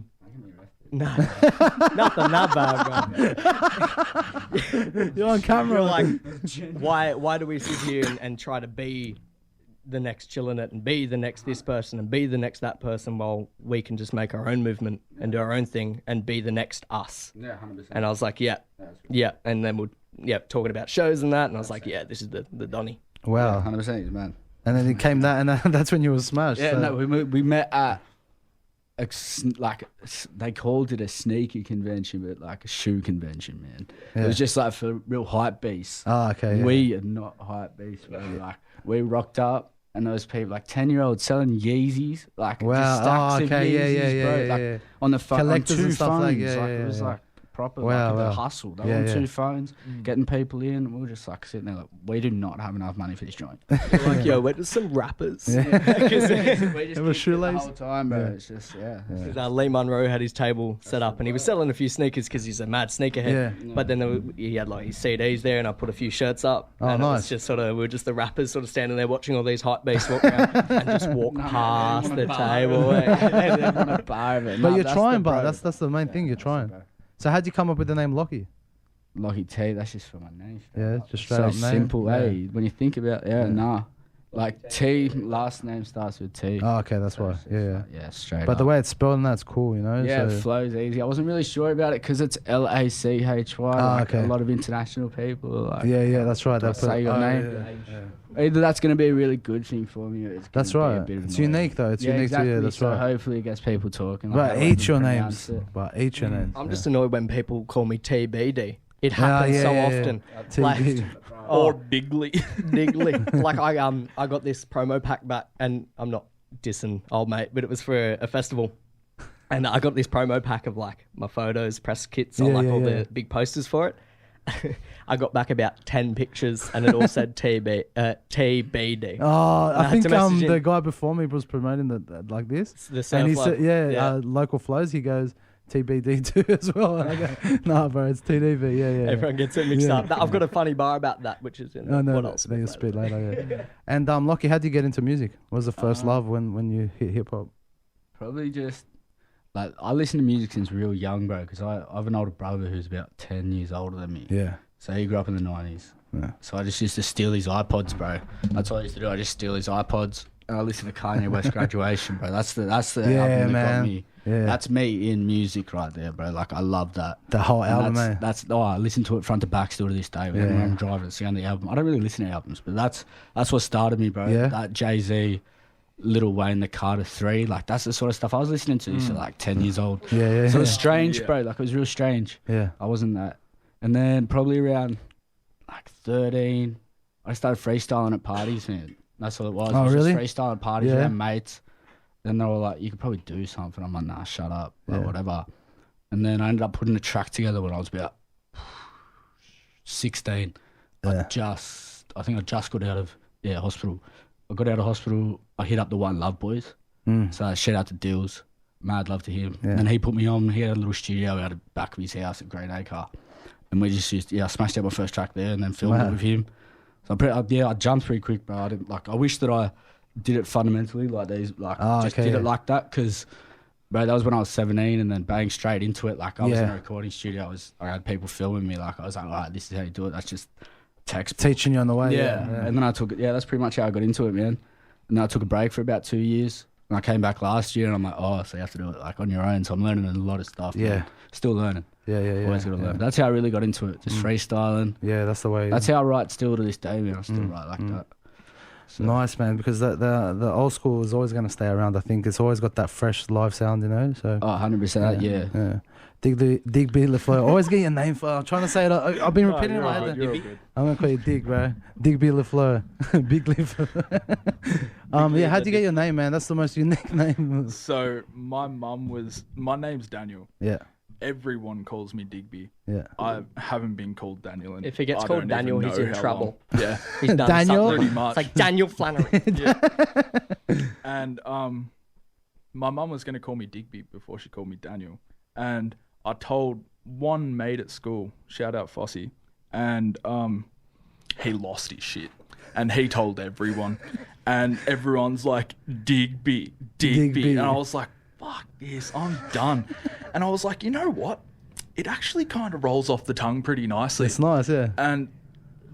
nothing, not bad, bro. You're on camera. You're like, why do we sit here and try to be the next Chillinit and be the next this person and be the next that person while we can just make our own movement and do our own thing and be the next us? Yeah, 100%. And I was like, yeah. And then talking about shows and that, and I was like, this is the Donny. Wow. 100%, man. And then it came that, and that's when you were smashed. Yeah, so. no, we met at they called it a sneaker convention, but like a shoe convention, man. Yeah. It was just like for real hype beasts. Oh, okay. Yeah. We are not hype beasts, bro. Like we rocked up, and those people, like 10-year-olds selling Yeezys, like just stacks of Yeezys, bro. Like on the phone, on 2 phones. Like it was like proper, like a hustle. They were on 2 phones, getting people in. And we were just like sitting there, like, we do not have enough money for this joint. Like, yo, we're just some rappers. We just were shoelace the whole time, bro. It's just Lee Monroe had his table set up, and he was selling a few sneakers because he's a mad sneakerhead. But then he had like his CDs there, and I put a few shirts up. Oh, and nice. It was just we were just the rappers sort of standing there watching all these hype beasts walk around and just walk past the table. But you're trying, bro. That's the main thing. You're trying. So how'd you come up with the name Lochy? LachyTee, that's just for my name. Yeah, just straight up name. So simple, when you think about it, Like T, last name starts with T. Oh, okay, that's why. Yeah, straight But up. the way it's spelled and that's cool, you know? Yeah, it flows easy. I wasn't really sure about it because it's LACHY. Okay. A lot of international people are like... Yeah, that's right. That's say your name. Yeah. Either that's going to be a really good thing for me or it's going to be a bit of It's unique, though. It's unique exactly. to you. That's so right. hopefully it gets people talking. But each your names. But each your names. I'm just annoyed when people call me TBD. It happens so often. Like, or Diggly. Diggly. Like I got this promo pack back, and I'm not dissing old mate, but it was for a festival. And I got this promo pack of like my photos, press kits on all the big posters for it. I got back about 10 pictures and it all said TBD. Oh, I think the guy before me was promoting that like this. And he said, local flows, he goes, TBD too as well. And I go, nah, bro, it's TDB. Yeah. Everyone gets it mixed up. I've got a funny bar about that, which is in what else? You'll spit later. Yeah. And Lochy, how did you get into music? What was the first love when you hit hip hop? Probably just like I listen to music since real young, bro. Because I have an older brother who's about 10 years older than me. Yeah. So he grew up in the 90s. Yeah. So I just used to steal his iPods, bro. That's what I used to do. I just steal his iPods. and I listened to Kanye West Graduation, bro. That's the album that got me. Yeah. That's me in music right there, bro. Like, I love that. The whole album, I listen to it front to back still to this day. When I'm driving, it's on the album. I don't really listen to albums, but that's what started me, bro. Yeah. That Jay-Z, Lil Wayne, the Carter 3, like, that's the sort of stuff I was listening to this at like 10 years old. So it was strange, bro. Like, it was real strange. Yeah. I wasn't that. And then probably around like 13, I started freestyling at parties, man. That's what it was. Oh, really? Just freestyling at parties around mates. Then they were like, you could probably do something. I'm like, nah, shut up, or whatever. And then I ended up putting a track together when I was about 16. I think I just got out of hospital. I got out of hospital. I hit up the One Love boys. So shout out to Dills. Mad love to him. And he put me on. He had a little studio out the back of his house at Green Acre. And we just used, I smashed out my first track there and then filmed it with him. So I jumped pretty quick, bro. I wish that I did it fundamentally did it like that, because, bro, that was when I was 17, and then bang straight into it. Like, I was in a recording studio. I had people filming me. Like, I was like, all right, this is how you do it. That's just textbook. Teaching you on the way. Yeah. And then I took it. Yeah, that's pretty much how I got into it, man. And then I took a break for about 2 years. And I came back last year, and I'm like, oh, so you have to do it like on your own. So I'm learning a lot of stuff. Yeah. Man. Still learning. Yeah. Always got to learn. That's how I really got into it. Just freestyling. Yeah, that's the way. That's how I write still to this day, man. I still write like that. So. Nice, man, because the old school is always going to stay around. I think it's always got that fresh live sound, you know. So 100%, yeah. DIGBY LaFleur. Always get your name for. I'm trying to say it. I've been repeating it like that. I'm gonna call you Dig, bro. DIGBY LaFleur. Big LaFleur. Yeah. How'd you get your name, man? That's the most unique name. So my name's Daniel. Yeah. Everyone calls me Digby. Yeah. I haven't been called Daniel. And if he gets called Daniel, he's in trouble. Long. Yeah. He's done Daniel? pretty much. It's like Daniel Flannery. And my mum was going to call me Digby before she called me Daniel. And I told one mate at school, shout out Fossey, and he lost his shit. And he told everyone. And everyone's like, Digby. And I was like, fuck this, I'm done. And I was like, you know what? It actually kind of rolls off the tongue pretty nicely. It's nice, yeah. And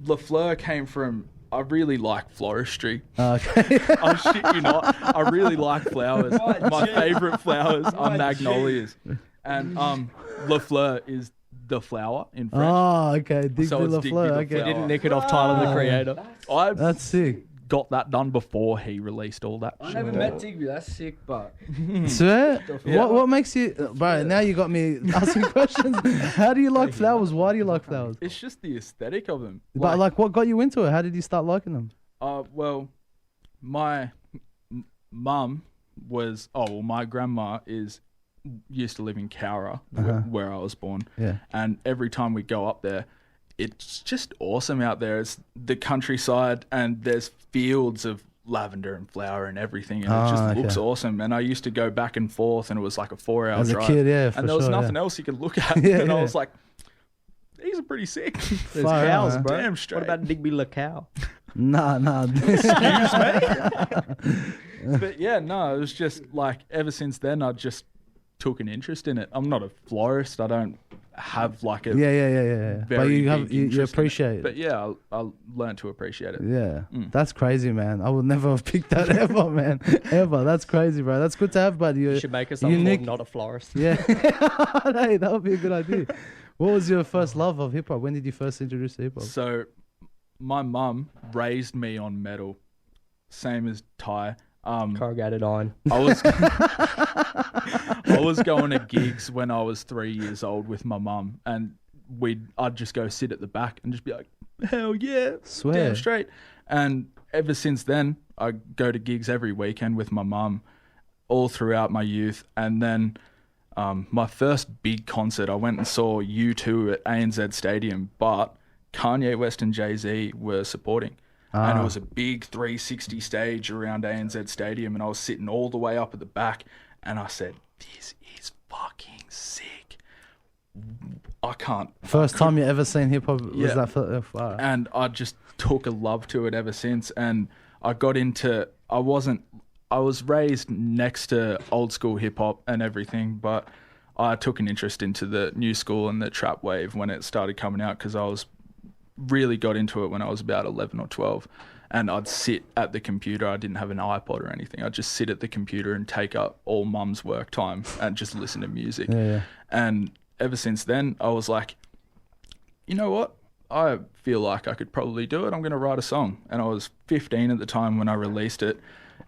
LaFleur came from, I really like floristry. Okay. I shit you not. I really like flowers. My favourite flowers are magnolias. And LaFleur is the flower in French. Oh, okay. DIGBY LaFleur. Okay. He didn't nick it off Tyler, the Creator. That's sick. Got that done before he released all that shit. I never met Digby. That's sick, but... Swear? What makes you... Bro, now you got me asking questions. How do you like flowers? Why do you like flowers? It's just the aesthetic of them. But like, what got you into it? How did you start liking them? Well, my mum was... my grandma used to live in Cowra, where I was born. Yeah. And every time we go up there, it's just awesome out there. It's the countryside, and there's fields of lavender and flower and everything, and it just looks awesome. And I used to go back and forth, and it was like a 4-hour drive. As a kid, yeah, and there was nothing else you could look at. And I was like, these are pretty sick. There's cows, bro. Damn straight. What about Digby La Cow? Nah. Excuse me? But yeah, no, it was just like, ever since then, I just took an interest in it. I'm not a florist. I don't have like a but you appreciate it. But yeah, I learned to appreciate it. Yeah. That's crazy, man. I would never have picked that ever, man. Ever. That's crazy, bro. That's good to have, buddy. You should make us something not a florist. Yeah. Hey, that would be a good idea. What was your first love of hip hop? When did you first introduce to hip hop? So my mum raised me on metal, same as Ty. Corrugated iron. I was going to gigs when I was 3 years old with my mum, and I'd just go sit at the back and just be like, hell yeah, swear, damn straight. And ever since then, I go to gigs every weekend with my mum, all throughout my youth. And then my first big concert, I went and saw U2 at ANZ Stadium, but Kanye West and Jay-Z were supporting. And it was a big 360 stage around ANZ Stadium, and I was sitting all the way up at the back, and I said, this is fucking sick. First time you ever seen hip-hop was that? Wow. And I just took a love to it ever since, and I got into... I was raised next to old school hip-hop and everything, but I took an interest into the new school and the trap wave when it started coming out, because I was really got into it when I was about 11 or 12. And I'd sit at the computer. I didn't have an iPod or anything. I'd just sit at the computer and take up all mum's work time and just listen to music. Yeah. And ever since then, I was like, you know what? I feel like I could probably do it. I'm going to write a song. And I was 15 at the time when I released it.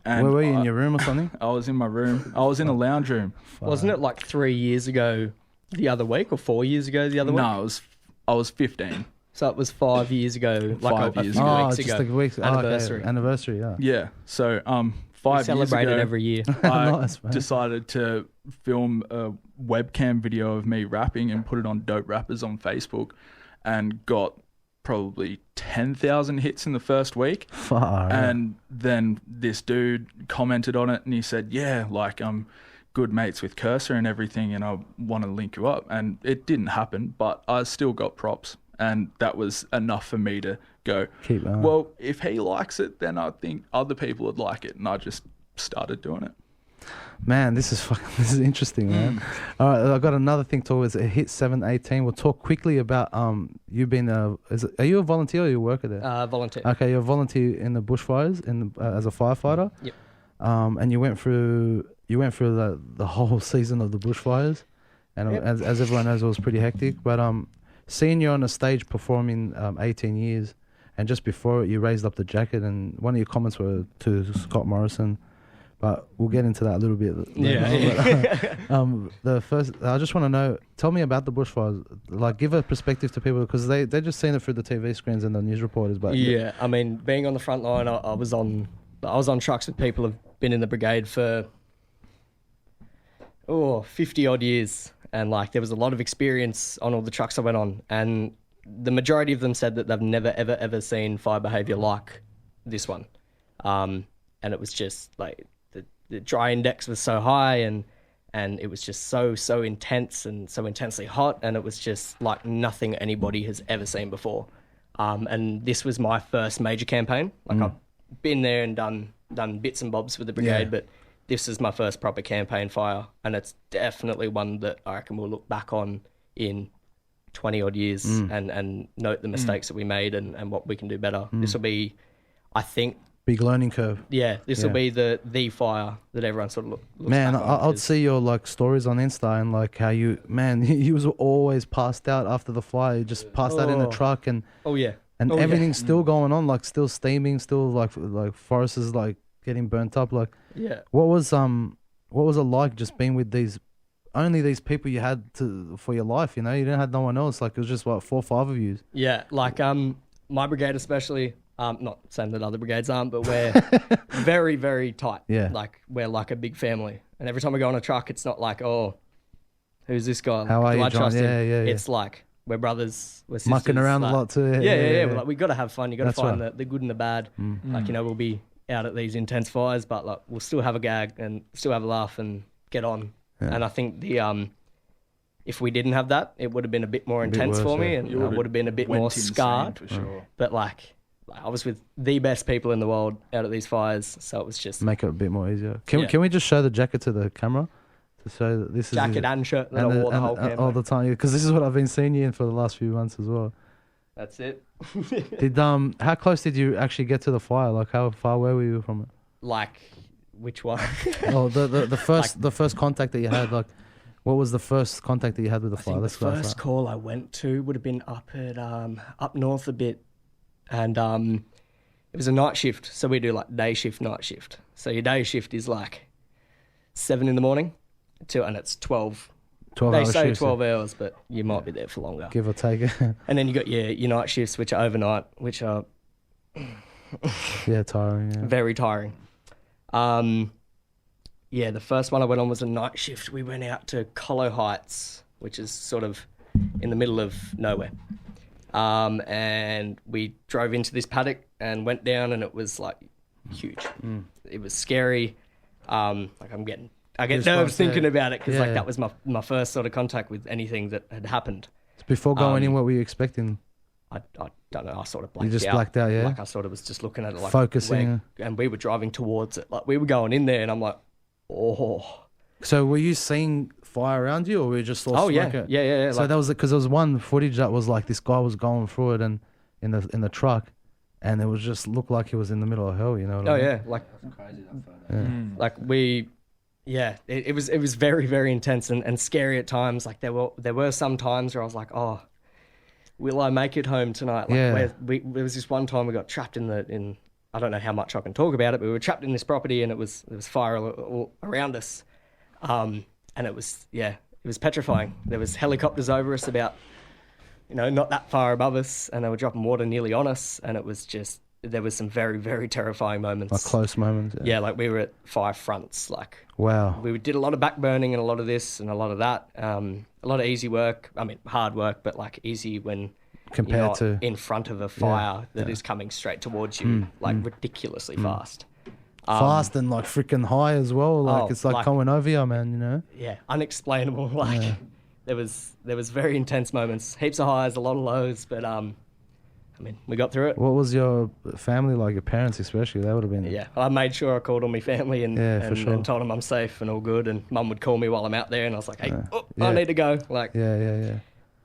And where were you, in your room or something? I was in my room. I was in a lounge room. Wasn't it like 3 years ago the other week, or 4 years ago the other week? No, I was 15. So it was 5 years ago, like a few weeks ago. Just like weeks. Anniversary. Okay. Anniversary, yeah. Yeah. So 5 years ago, celebrate it every year. I decided to film a webcam video of me rapping and put it on Dope Rappers on Facebook, and got probably 10,000 hits in the first week. Far. And then this dude commented on it and he said, yeah, like I'm good mates with Cursor and everything, and I want to link you up. And it didn't happen, but I still got props. And that was enough for me to go, well, if he likes it, then I think other people would like it. And I just started doing it. Man, this is interesting, man. All right, I've got another thing towards it. Hit 718. We'll talk quickly about you being are you a volunteer or you worker there? Volunteer. Okay, you're a volunteer in the bushfires as a firefighter. Yep. And you went through the whole season of the bushfires, and yep. as everyone knows, it was pretty hectic. But seeing you on a stage performing 18 years, and just before it, you raised up the jacket, and one of your comments were to Scott Morrison. But we'll get into that a little bit later. The first, I just want to know, tell me about the bushfires. Like, give a perspective to people, because they just seen it through the TV screens and the news reporters. But yeah, I mean, being on the front line, I was on trucks with people who've been in the brigade for 50 odd years, and like there was a lot of experience on all the trucks I went on, and the majority of them said that they've never ever seen fire behaviour like this one, and it was just like. The dry index was so high, and it was just so intense and so intensely hot, and it was just like nothing anybody has ever seen before. And this was my first major campaign. Like I've been there and done bits and bobs with the brigade, but this is my first proper campaign fire, and it's definitely one that I reckon we'll look back on in 20 odd years and note the mistakes that we made and what we can do better. This will be, I think, big learning curve. Yeah, this will be the fire that everyone sort of looks man, back on. I'd see your like stories on Insta, and like how you was always passed out after the fire. You just passed out in the truck, and everything's still going on, like still steaming, still like forest is like getting burnt up. Like what was it like just being with these people you had for your life? You know, you didn't have no one else. Like it was just what 4 or 5 of you. Yeah, like my brigade especially. Not saying that other brigades aren't, but we're very, very tight. Yeah. Like, we're like a big family. And every time we go on a truck, it's not like, oh, who's this guy? How are you, I trust him? Yeah. It's like, we're brothers, we're sisters. Mucking around a lot too. Yeah. We're like, we got to have fun. You got to find the good and the bad. Like, you know, we'll be out at these intense fires, but like, we'll still have a gag and still have a laugh and get on. Yeah. And I think if we didn't have that, it would have been a bit more intense for me, and I would have been a bit more scarred. For sure. But like, I was with the best people in the world out at these fires, so it was just make it a bit more easier. Can we just show the jacket to the camera to show that this jacket is and shirt that I wore the whole campaign all the time? Because this is what I've been seeing you in for the last few months as well. That's it. How close did you actually get to the fire? Like how far were you from it? Like which one? the first contact that you had. Like what was the first contact that you had with the fire? The first call I went to would have been up at up north a bit. And it was a night shift, so we do like day shift, night shift. So your day shift is like 7 in the morning, and it's 12. 12 hours. They say 12 hours, but you might be there for longer, give or take. And then you got your night shifts, which are overnight, which are tiring. Yeah. Very tiring. The first one I went on was a night shift. We went out to Colo Heights, which is sort of in the middle of nowhere. And we drove into this paddock and went down, and it was like huge. It was scary. I get nerves thinking about it, because that was my first sort of contact with anything that had happened. Before going in, what were you expecting? I don't know. I sort of blacked out. You just blacked out, yeah? Like I sort of was just looking at it, like focusing. And we were driving towards it. Like we were going in there, and I'm like, oh. So were you seeing fire around you, or were you just all smoke? Yeah. So that was because there was one footage that was like this guy was going through it, and in the truck, and it was just looked like he was in the middle of hell. You know what I mean? Yeah, like that's crazy. That photo. Like we. Yeah, it was very, very intense and scary at times. Like there were some times where I was like, oh, will I make it home tonight? Like there was this one time we got trapped in I don't know how much I can talk about it, but we were trapped in this property and there was fire all around us. And it was petrifying. There was helicopters over us about, not that far above us, and they were dropping water nearly on us, and it was just, there was some very, very terrifying moments. Like close moments. Yeah, like we were at 5 fronts. Like, wow. We did a lot of backburning and a lot of this and a lot of that. A lot of easy work. I mean, hard work, but like easy when compared you're not to in front of a fire that is coming straight towards you, ridiculously fast. Fast and like freaking high as well. Like it's like coming over you, man. Yeah, unexplainable. Like there was very intense moments, heaps of highs, a lot of lows, but I mean, we got through it. What was your family like, your parents especially? They would have been... Yeah, I made sure I called all my family and told them I'm safe and all good, and Mum would call me while I'm out there, and I was like, hey, I need to go. Like, Yeah.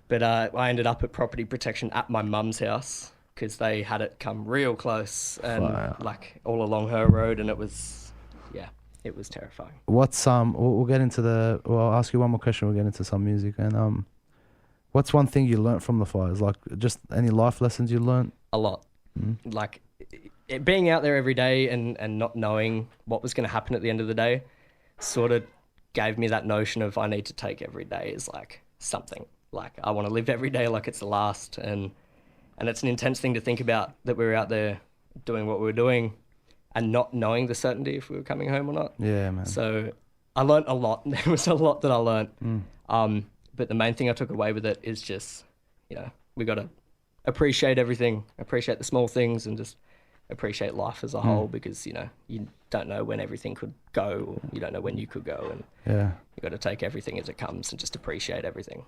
But I ended up at property protection at my mum's house because they had it come real close and like all along her road, and it was terrifying. What's we'll get into I'll ask you one more question, we'll get into some music, and what's one thing you learnt from the fires? Like, just any life lessons you learnt? A lot. Like, being out there every day and not knowing what was going to happen at the end of the day sort of gave me that notion of I need to take every day as, like, something. Like, I want to live every day like it's the last. And it's an intense thing to think about, that we were out there doing what we were doing and not knowing the certainty if we were coming home or not. Yeah, man. So I learnt a lot. There was a lot that I learnt. But the main thing I took away with it is just, we got to appreciate everything, appreciate the small things, and just appreciate life as a whole, because, you don't know when everything could go, or you don't know when you could go, and you got to take everything as it comes and just appreciate everything.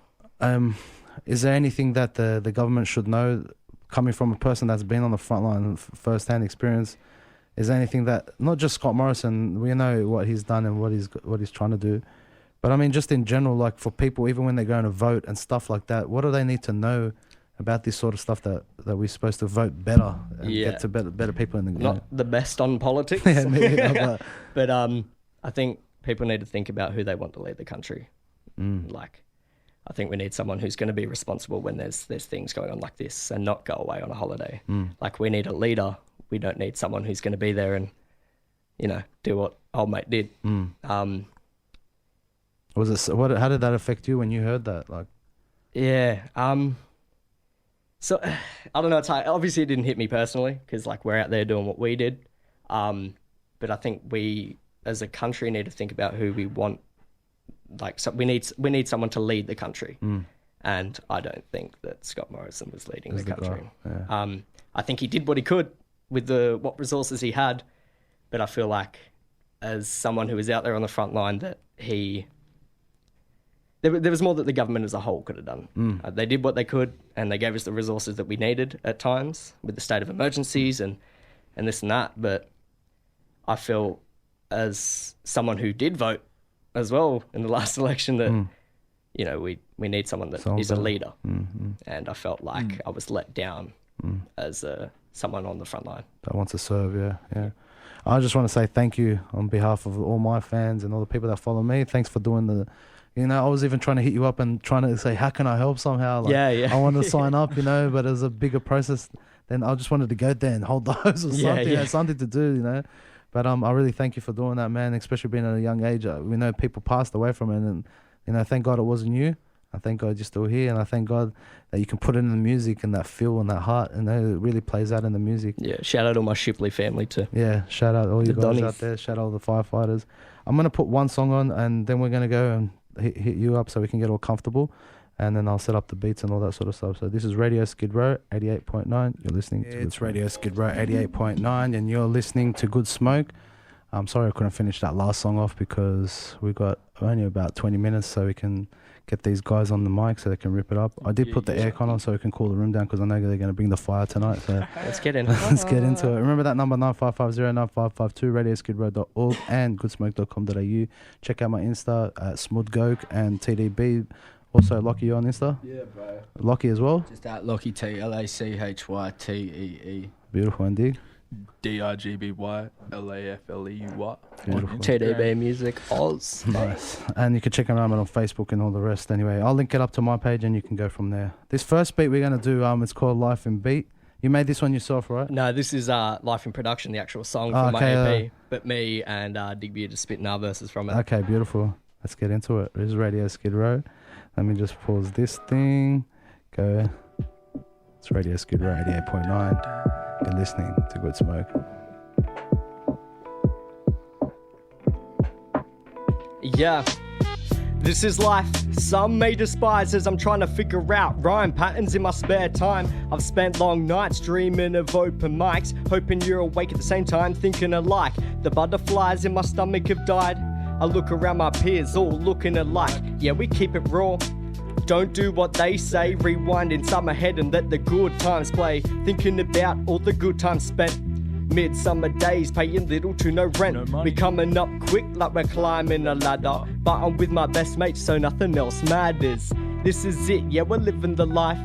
Is there anything that the government should know, coming from a person that's been on the front line, first-hand experience? Is there anything that, not just Scott Morrison, we know what he's done and what he's trying to do, but I mean, just in general, like for people, even when they're going to vote and stuff like that, what do they need to know about this sort of stuff that we're supposed to vote better and get to better people in the game? Not the best on politics. But I think people need to think about who they want to lead the country. Like, I think we need someone who's going to be responsible when there's things going on like this and not go away on a holiday. Like, we need a leader. We don't need someone who's going to be there and, do what old mate did. Was it? How did that affect you when you heard that? Like, so I don't know. It's hard. Obviously, it didn't hit me personally because, like, we're out there doing what we did. But I think we, as a country, need to think about who we want. Like, so we need someone to lead the country, and I don't think that Scott Morrison was leading the country. I think he did what he could with what resources he had, but I feel like, as someone who was out there on the front line, that there was more that the government as a whole could have done. They did what they could, and they gave us the resources that we needed at times with the state of emergencies and this and that. But I feel, as someone who did vote as well in the last election, that we need someone that is a leader. And I felt like I was let down as someone on the front line that wants to serve. Yeah. I just want to say thank you on behalf of all my fans and all the people that follow me. Thanks for doing the. I was even trying to hit you up and trying to say, how can I help somehow? Like, I want to sign up, but it was a bigger process. Then I just wanted to go there and hold the hose or something, something to do, But I really thank you for doing that, man, especially being at a young age. We know people passed away from it, and, thank God it wasn't you. I thank God you're still here, and I thank God that you can put it in the music and that feel and that heart, and it really plays out in the music. Yeah, shout out all my Shipley family too. Yeah, shout out all you guys out there. Shout out all the firefighters. I'm going to put one song on, and then we're going to go and hit you up so we can get all comfortable, and then I'll set up the beats and all that sort of stuff. So this is Radio Skid Row 88.9. You're listening to it's Radio Skid Row 88.9, and you're listening to Good Smoke. I'm sorry I couldn't finish that last song off because we got only about 20 minutes so we can get these guys on the mic so they can rip it up. I did put the aircon on so we can cool the room down because I know they're going to bring the fire tonight. So let's get in. Let's get into it. Remember that number, 95509552, radioskidrow.org and goodsmoke.com.au. Check out my Insta at smudgoke and TDB. Also, Lachy, you on Insta? Yeah, bro. Lachy as well? Just at LachyTee, LachyTee. Beautiful, and Dig? DIGBY LaFLEUR. Beautiful. TDB Music Oz. Nice. And you can check him out on Facebook and all the rest. Anyway, I'll link it up to my page and you can go from there. This first beat we're going to do, it's called Life in Beat. You made this one yourself, right? No, this is Life in Production, the actual song from my EP. But me and Digby are just spitting our verses from it. Okay, beautiful. Let's get into it. This is Radio Skid Row. Let me just pause this thing. Go. It's Radio Skid Row 88.9. You're listening to Good Smoke. Yeah. This is life, some may despise as I'm trying to figure out rhyme patterns in my spare time. I've spent long nights dreaming of open mics, hoping you're awake at the same time, thinking alike. The butterflies in my stomach have died. I look around my peers, all looking alike. Yeah, we keep it raw. Don't do what they say, rewind inside my head and let the good times play. Thinking about all the good times spent. Midsummer days, paying little to no rent. We coming up quick like we're climbing a ladder. But I'm with my best mates, so nothing else matters. This is it, yeah, we're living the life.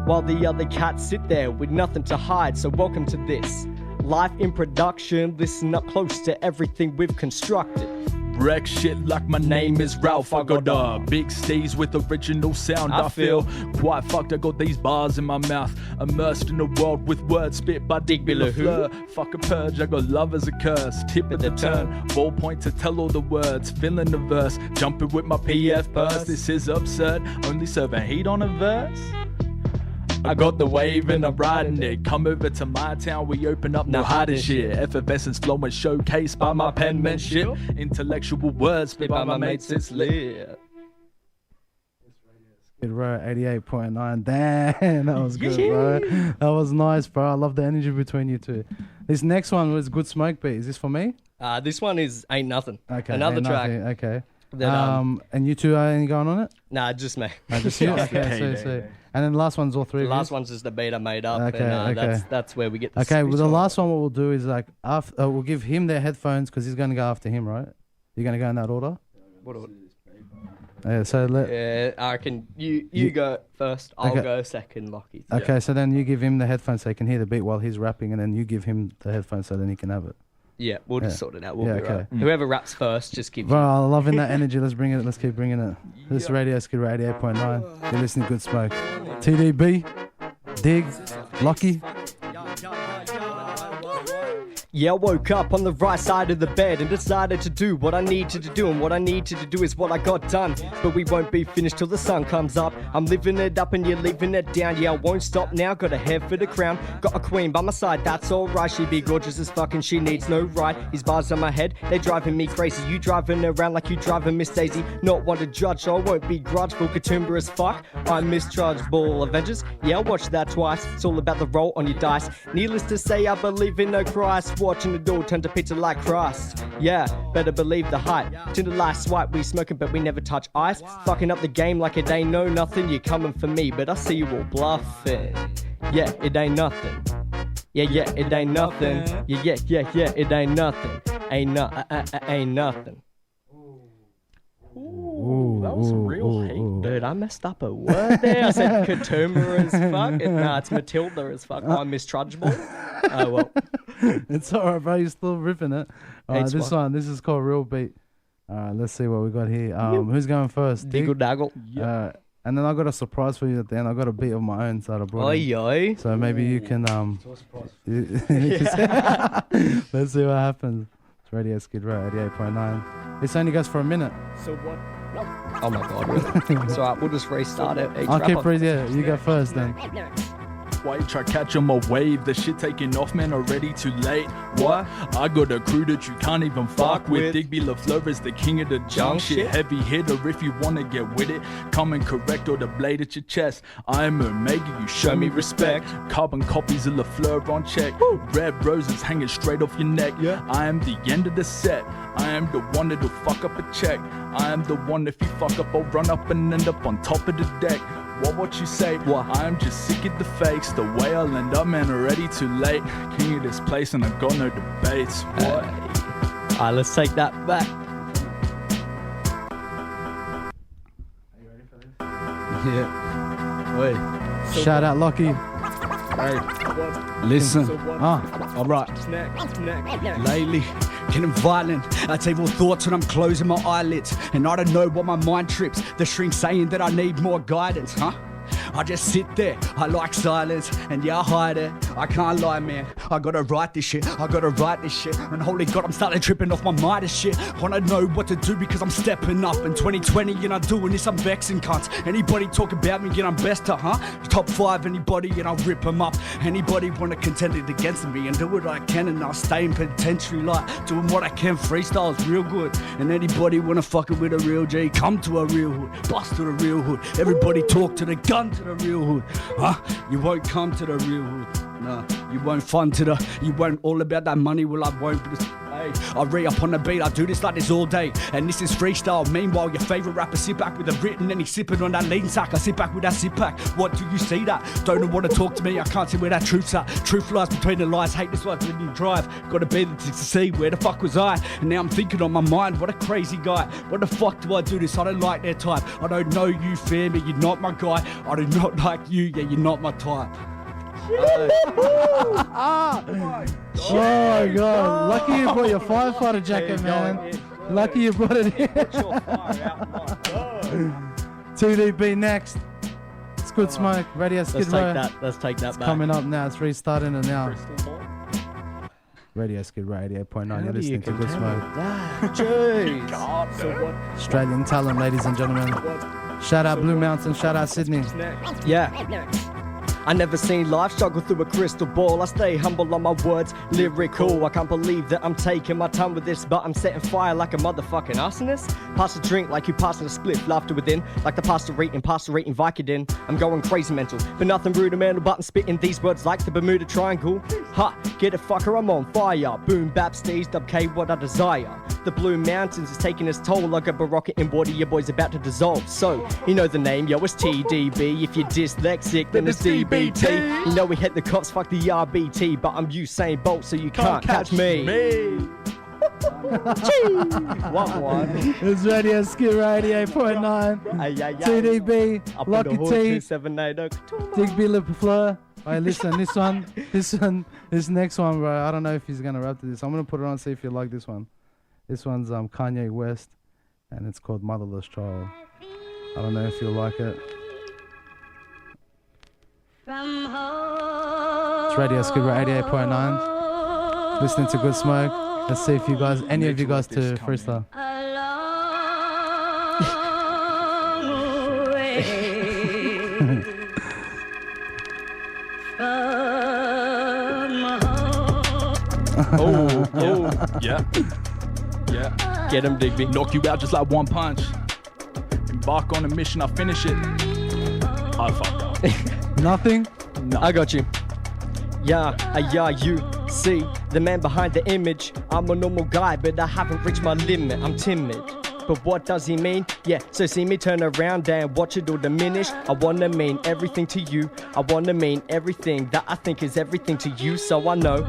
While the other cats sit there with nothing to hide. So welcome to this Life in Production. Listen up close to everything we've constructed. Wreck shit like my name is Ralph. I got big steez with original sound. I feel quite fucked. I got these bars in my mouth, immersed in a world with words spit by DIGBY LaFleur. Fuck a purge, I got love as a curse. Tip of the turn, ballpoint to tell all the words. Filling the verse, jumping with my PF purse. This is absurd, only serving heat on a verse. I got the wave and I'm riding it. Come over to my town, we open up no hiding shit. Effervescence flowing, showcased by my penmanship. Intellectual words spit by my mates, it's lit. Skid Row 88.9. Damn, that was good, bro. That was nice, bro. I love the energy between you two. This next one was Good Smoke Beat. Is this for me? This one is Ain't Nothing. Okay. Another Ain't track. Nothing. Okay. Then, and you two are any going on it? Nah, just me. Just you? Okay, so. And then the last one's all three of you? The last one's just a beat I made up. Okay, and, okay. That's where we get the Okay, well, the last one, what we'll do is like, after, we'll give him their headphones because he's going to go after him, right? You're going to go in that order? What order? Yeah, so I reckon you go first, I'll go second, Lachy. Okay, so then you give him the headphones so he can hear the beat while he's rapping, and then you give him the headphones so then he can have it. Yeah, we'll just sort it out. We'll be right. Whoever raps first, just give. Bro, I'm loving that energy. Let's bring it. Let's keep bringing it. This is Radio Skid Row 88.9. You're listening to Good Smoke. TDB, Dig, Lachy. Yeah, I woke up on the right side of the bed and decided to do what I needed to do. And what I needed to do is what I got done. But we won't be finished till the sun comes up. I'm living it up and you're leaving it down. Yeah, I won't stop now, got a head for the crown. Got a queen by my side, that's alright. She be gorgeous as fuck and she needs no right. These bars on my head, they driving me crazy. You driving around like you driving Miss Daisy. Not one to judge, so I won't be grudgeful. Katoomba as fuck, I'm misjudgeable. Avengers, yeah, I watched that twice. It's all about the roll on your dice. Needless to say, I believe in no Christ. Watching the door turn to pizza like crust. Yeah, better believe the hype. Tinder light swipe, we smoking but we never touch ice. Fucking up the game like it ain't no nothing. You're coming for me, but I see you all bluffing. Yeah, it ain't nothing. Yeah, it ain't nothing. Yeah, it ain't nothing. Ain't nothing. Ooh, that was some real hate. Dude, I messed up a word there. I said Katoomba as fuck. Nah, it's Matilda as fuck. I'm mistrudgeable. Oh, well. It's alright, bro. You're still ripping it. Alright, this is called Real Beat. Alright, let's see what we got here. Who's going first? Diggle Daggle. And then I got a surprise for you at the end. I got a beat of my own that I brought in. So maybe you can let's see what happens. It's Radio Skid Row 88.9. This only goes for a minute. So what? Oh my god, really? It's alright, we'll just restart it. You go first then. Why you try catch on my wave? The shit taking off, man, already too late. What? I got a crew that you can't even fuck with. DIGBY LaFLEUR is the king of the junk shit. Heavy hitter if you wanna get with it. Come and correct or the blade at your chest. I'm Omega, you show me respect. Carbon copies of LaFleur on check. Red roses hanging straight off your neck. I am the end of the set. I am the one that'll fuck up a check. I am the one if you fuck up, I'll run up and end up on top of the deck. What you say? I'm just sick of the fakes. The way I'll end up, man, already too late. King of this place and I got no debates. Alright, let's take that back. Are you ready for this? Yeah. Wait. Shout out Lochy. Hey. Listen. Alright. Lately, getting violent. I take all thoughts when I'm closing my eyelids. And I don't know what my mind trips. The shrink saying that I need more guidance, huh? I just sit there, I like silence, and yeah, I hide it. I can't lie, man. I gotta write this shit, And holy God, I'm starting tripping off my mind and shit. Wanna know what to do because I'm stepping up. In 2020, and I'm doing this, I'm vexing cunts. Anybody talk about me, and I'm best, huh? Top 5, anybody, and I'll rip them up. Anybody wanna contend it against me, and do what I can, and I'll stay in penitentiary, like doing what I can. Freestyle's real good. And anybody wanna fuck it with a real G, come to a real hood, bust to the real hood. Everybody talk to the gun to the real hood, huh? You won't come to the real hood. Nah, you won't fund to the, you won't all about that money, well I won't, but hey, I re-up on the beat, I do this like this all day, and this is freestyle. Meanwhile, your favourite rapper sit back with a written and he's sipping on that lean sack. I sit back with that sip pack, what do you see that? Don't know what to talk to me, I can't see where that truth's at. Truth lies between the lies, hate this life when you drive. Gotta be there to see where the fuck was I, and now I'm thinking on my mind, what a crazy guy. What the fuck do I do this? I don't like their type. I don't know you, fam, but you're not my guy. I do not like you, yeah, you're not my type. Oh my God! Lucky you brought your firefighter jacket, man. Lucky you brought it in. TDB next. It's good smoke. Radio Skid Row. Let's take that back. Coming up now. It's restarting it now. Radio Skid Row 88.9. You're listening to Good Smoke. Jeez. Australian talent, ladies and gentlemen. Shout out Blue Mountain. Shout out Sydney. Yeah. I never seen life struggle through a crystal ball. I stay humble on my words, lyrical. I can't believe that I'm taking my time with this, but I'm setting fire like a motherfucking arsonist. Pass a drink like you passing a spliff, laughter within, like the pastor eating Vicodin. I'm going crazy mental, but nothing rudimental, but I'm spitting these words like the Bermuda Triangle. Ha, get a fucker, I'm on fire. Boom Bap, Steez, Dub K, what I desire. The Blue Mountains is taking its toll like a rocket in water, your boy's about to dissolve. So, you know the name, yo, it's TDB. If you're dyslexic, then it's DB. You know we hit the cops, fuck the RBT, but I'm Usain Bolt, so you can't catch me. One. It's Radio Skid Row 88.9. TDB, LachyTee, DIGBY LaFLEUR. Hey, listen, this next one, bro. I don't know if he's gonna rap to this. I'm gonna put it on, see if you like this one. This one's Kanye West, and it's called Motherless Child. I don't know if you'll like it. It's Radio Skid Row 88.9. Listening to Good Smoke. Let's see if you guys, any of you guys, to freestyle. Yeah. Get him, Digby. Knock you out just like one punch. Embark on a mission, I finish it. I fucked up. Nothing? No. I got you. Yeah, you see the man behind the image. I'm a normal guy, but I haven't reached my limit. I'm timid. But what does he mean? Yeah, so see me turn around and watch it all diminish. I wanna mean everything to you. I wanna mean everything that I think is everything to you. So I know.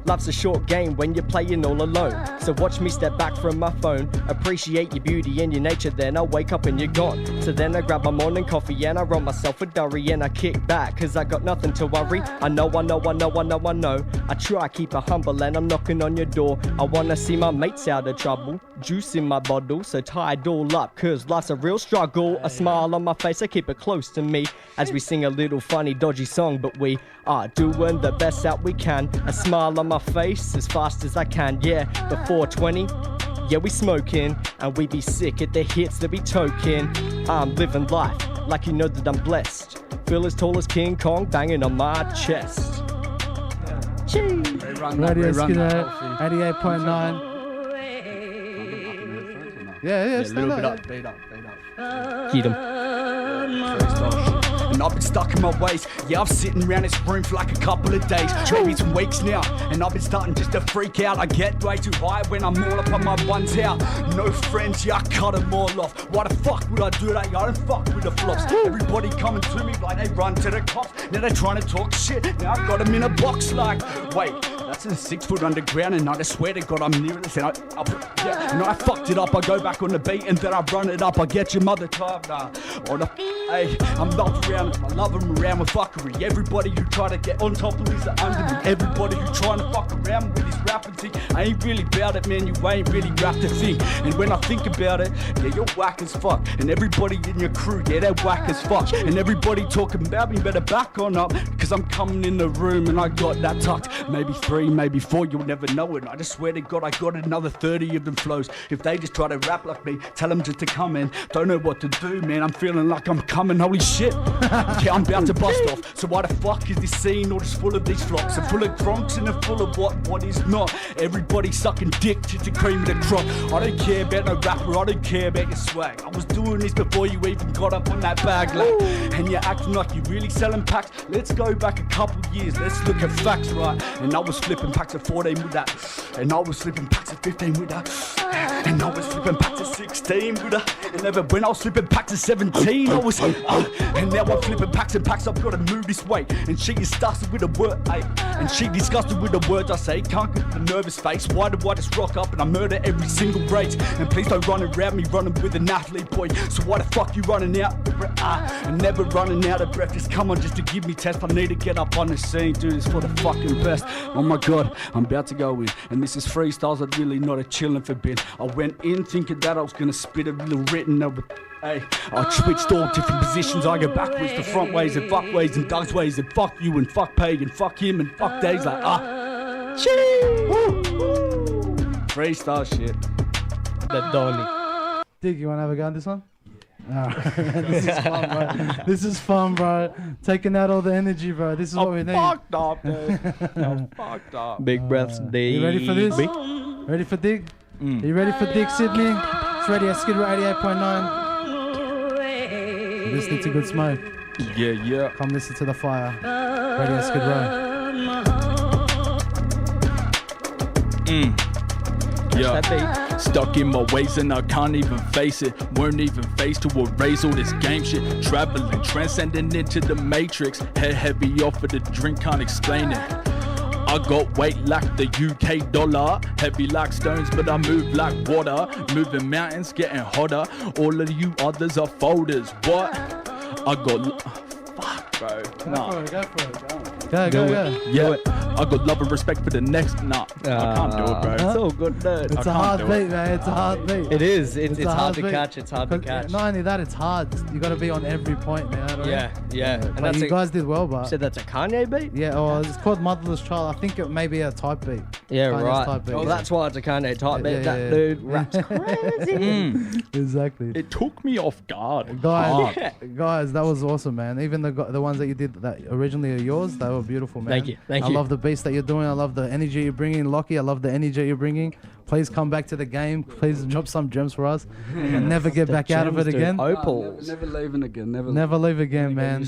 Life's a short game when you're playing all alone. So watch me step back from my phone. Appreciate your beauty and your nature, then I wake up and you're gone. So then I grab my morning coffee and I roll myself a durry and I kick back, cause I got nothing to worry. I know. I try keep it humble and I'm knocking on your door. I wanna see my mates out of trouble. Juice in my bottle, so tie it all up, cause life's a real struggle. A smile on my face, I keep it close to me as we sing a little funny dodgy song, but we are doing the best that we can. A smile on my face as fast as I can, yeah. Before 20, yeah, we smoking, and we be sick at the hits that we token. I'm living life like you know that I'm blessed. Feel as tall as King Kong banging on my chest. Radio Skid Row 88.9. Yeah, a little bit up, beat up. Get him. And I've been stuck in my ways. Yeah, I've sitting around this room for like a couple of days, maybe some weeks now. And I've been starting just to freak out. I get way too high when I'm all up on my ones out. No friends, yeah, I cut them all off. Why the fuck would I do that? I don't fuck with the flops. Everybody coming to me like they run to the cops. Now they're trying to talk shit. Now I got them in a box like, wait, that's rats in 6 foot underground, and I just swear to God I'm near it. And I fucked it up. I go back on the beat and then I run it up. I get your mother tired, hey, I'm loved around. I love them around with fuckery. Everybody who try to get on top of me is under me. Everybody who trying to fuck around with his rapping thing, I ain't really about it, man. You ain't really rapped a thing. And when I think about it, yeah, you're whack as fuck. And everybody in your crew, yeah, they're whack as fuck. And everybody talking about me better back on up, cause I'm coming in the room and I got that tucked. Maybe 3, maybe 4, you'll never know it. I just swear to God I got another 30 of them flows. If they just try to rap like me, tell them just to come in. Don't know what to do, man. I'm feeling like I'm coming, holy shit. Yeah, I'm about to bust off. So why the fuck is this scene all just full of these flocks? I'm full of gronks and I'm full of what is not. Everybody sucking dick to the cream of the crop. I don't care about no rapper, I don't care about your swag. I was doing this before you even got up on that bag, like. And you're acting like you're really selling packs. Let's go back a couple years, let's look at facts, right? And I was flipping packs of 14 with that. And I was flipping packs of 15 with that. And I was flipping packs of 16 with that. And never when I was flipping packs of 17, I was and now I'm flipping packs and packs, I've got to move this way. And she is disgusted with the word, and she disgusted with the words I say. Can't get the nervous face. Why do I just rock up and I murder every single race? And please don't run around me running with an athlete, boy. So why the fuck you running out of breath? And never running out of breath. Just come on, just to give me test. I need to get up on the scene, do this for the fucking best. Oh my God, I'm about to go in. And this is freestyles, I'm really not a chillin' for bit. I went in thinking that I was gonna spit a little written, but hey, I switched all different positions. I go backwards to front ways and fuck ways and Doug's ways and fuck you and fuck Peg and fuck him and fuck Dave's like freestyle shit. The Donny. Dig, you wanna have a go on this one? Yeah. This is fun, bro. This is fun, bro. Taking out all the energy, bro. This is what we need. Fucked up, dude. I'm fucked up. Big breaths, Dig. You ready for this? Ready for Dig? You ready for Dig, Sydney? It's ready at Skid Row 88.9. Listening to good smoke. Yeah. Come listen to the fire. Ready at Skid Row. Yeah. Stuck in my ways and I can't even face it. Weren't even faced to erase all this game shit. Traveling, transcending into the matrix. Head heavy off of the drink, can't explain it. I got weight like the UK dollar. Heavy like stones, but I move like water. Moving mountains, getting hotter. All of you others are folders. What? I got... fuck, bro. Nah. Go for it. Go. Yeah. I got love and respect for the next. Nah, I can't do it, bro. It's all good, dude. It's a hard beat, man. It's a hard beat. It is. It's hard to catch. It's hard to catch. Not only that, it's hard. You got to be on every point, man. Yeah. And that's you guys did well, but. You said that's a Kanye beat? Yeah, it's called Motherless Child. I think it may be a type beat. Yeah, Kanye's right. Type beat, well, that's why it's a Kanye type beat. That dude raps crazy. Exactly. It took me off guard. Guys, that was awesome, man. Even the ones that you did that originally are yours, they were beautiful, man. Thank you. I love the beats that you're doing. I love the energy you're bringing. Lochy, I love the energy you're bringing. Please come back to the game. Please drop some gems for us. And never get back out of it again. Opals. Never leaving again. Never leave again, man.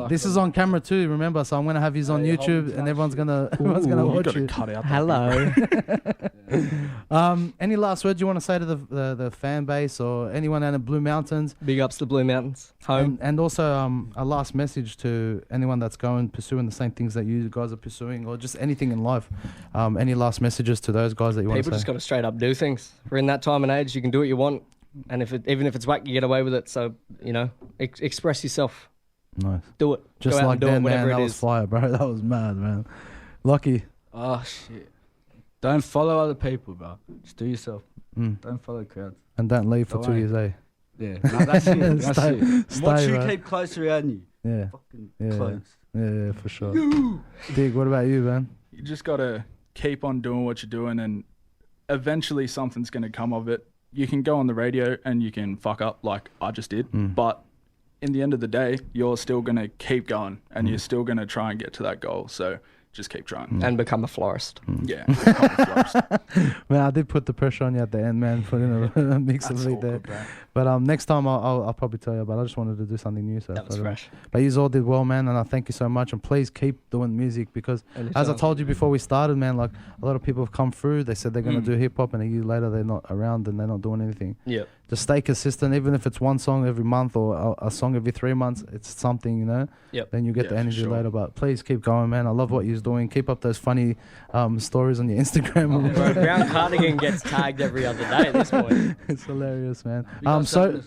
This is on camera too, remember? So I'm gonna have you on YouTube, and everyone's gonna watch you. Cut out Hello. Any last words you want to say to the fan base or anyone out in Blue Mountains? Big ups to Blue Mountains. Home. And also a last message to anyone that's pursuing the same things that you guys are pursuing, or just anything in life. Any last messages to those guys that you want to say? People just got to straight up do things. We're in that time and age, you can do what you want. And even if it's whack, you get away with it. So, express yourself. Nice. Do it. Just go out like and do that, it, whatever man. That it was is. fire, bro. That was mad, man. Lochy. Oh, shit. Don't follow other people, bro. Just do yourself. Don't follow crowds. And don't leave for 2 years, eh? Yeah. No, that's it. That's it. Stay, Watch you bro. keep close around you. Yeah. Fucking close. Yeah, for sure. Dig, what about you, man? You just gotta keep on doing what you're doing, and eventually something's gonna come of it. You can go on the radio and you can fuck up like I just did, but in the end of the day, you're still gonna keep going, and you're still gonna try and get to that goal. So just keep trying. And become a florist. Yeah. Become a florist. Man, I did put the pressure on you at the end, man, putting a mix of it there. But next time I'll probably tell you, but I just wanted to do something new. So That was fresh. But you all did well, man, and I thank you so much. And please keep doing music, because as I told you before we started, man, like a lot of people have come through. They said they're going to do hip hop, and a year later they're not around and they're not doing anything. Yeah. Just stay consistent, even if it's one song every month or a song every 3 months. It's something, Yep. Then you get the energy later. But please keep going, man. I love what you're doing. Keep up those funny stories on your Instagram. Bro, Brown Cardigan gets tagged every other day at this point. It's hilarious, man. So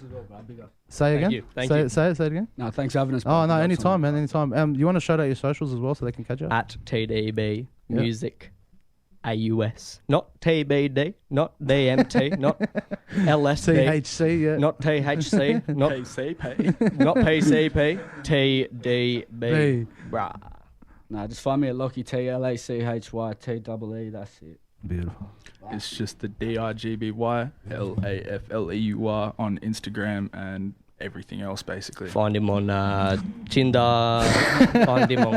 say again. Thank you. Say it again. No, thanks for having us. Oh no, anytime, man, anytime. You want to shout out your socials as well so they can catch you? At TDB Music AUS, not TBD, not DMT, not LSD, THC, not THC, not PCP, not PCP, TDB. Bruh. No, just find me at LachyTee, LACHYTEE. That's it. Beautiful. It's just the DIGBY LAFLEUR on Instagram and everything else, basically. Find him on Tinder. Find him on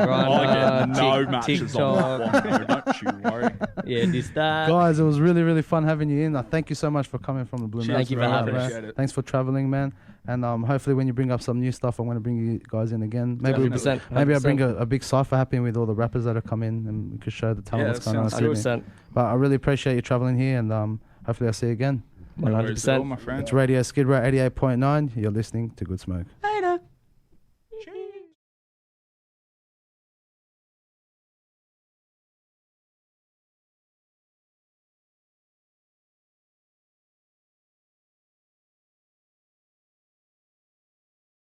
Grindr. TikTok. Don't you worry. Yeah, this that. Guys, it was really, really fun having you in. Thank you so much for coming from the Blue Mountains. Thank you for having us. Thanks for traveling, man. And hopefully when you bring up some new stuff, I'm going to bring you guys in again. Maybe 100%. Maybe I bring a big cypher happening with all the rappers that have come in and we could show the talent that's going on. 100%. But I really appreciate you traveling here and hopefully I'll see you again. 100%. My friend. It's Radio Skid Row 88.9. You're listening to Good Smoke.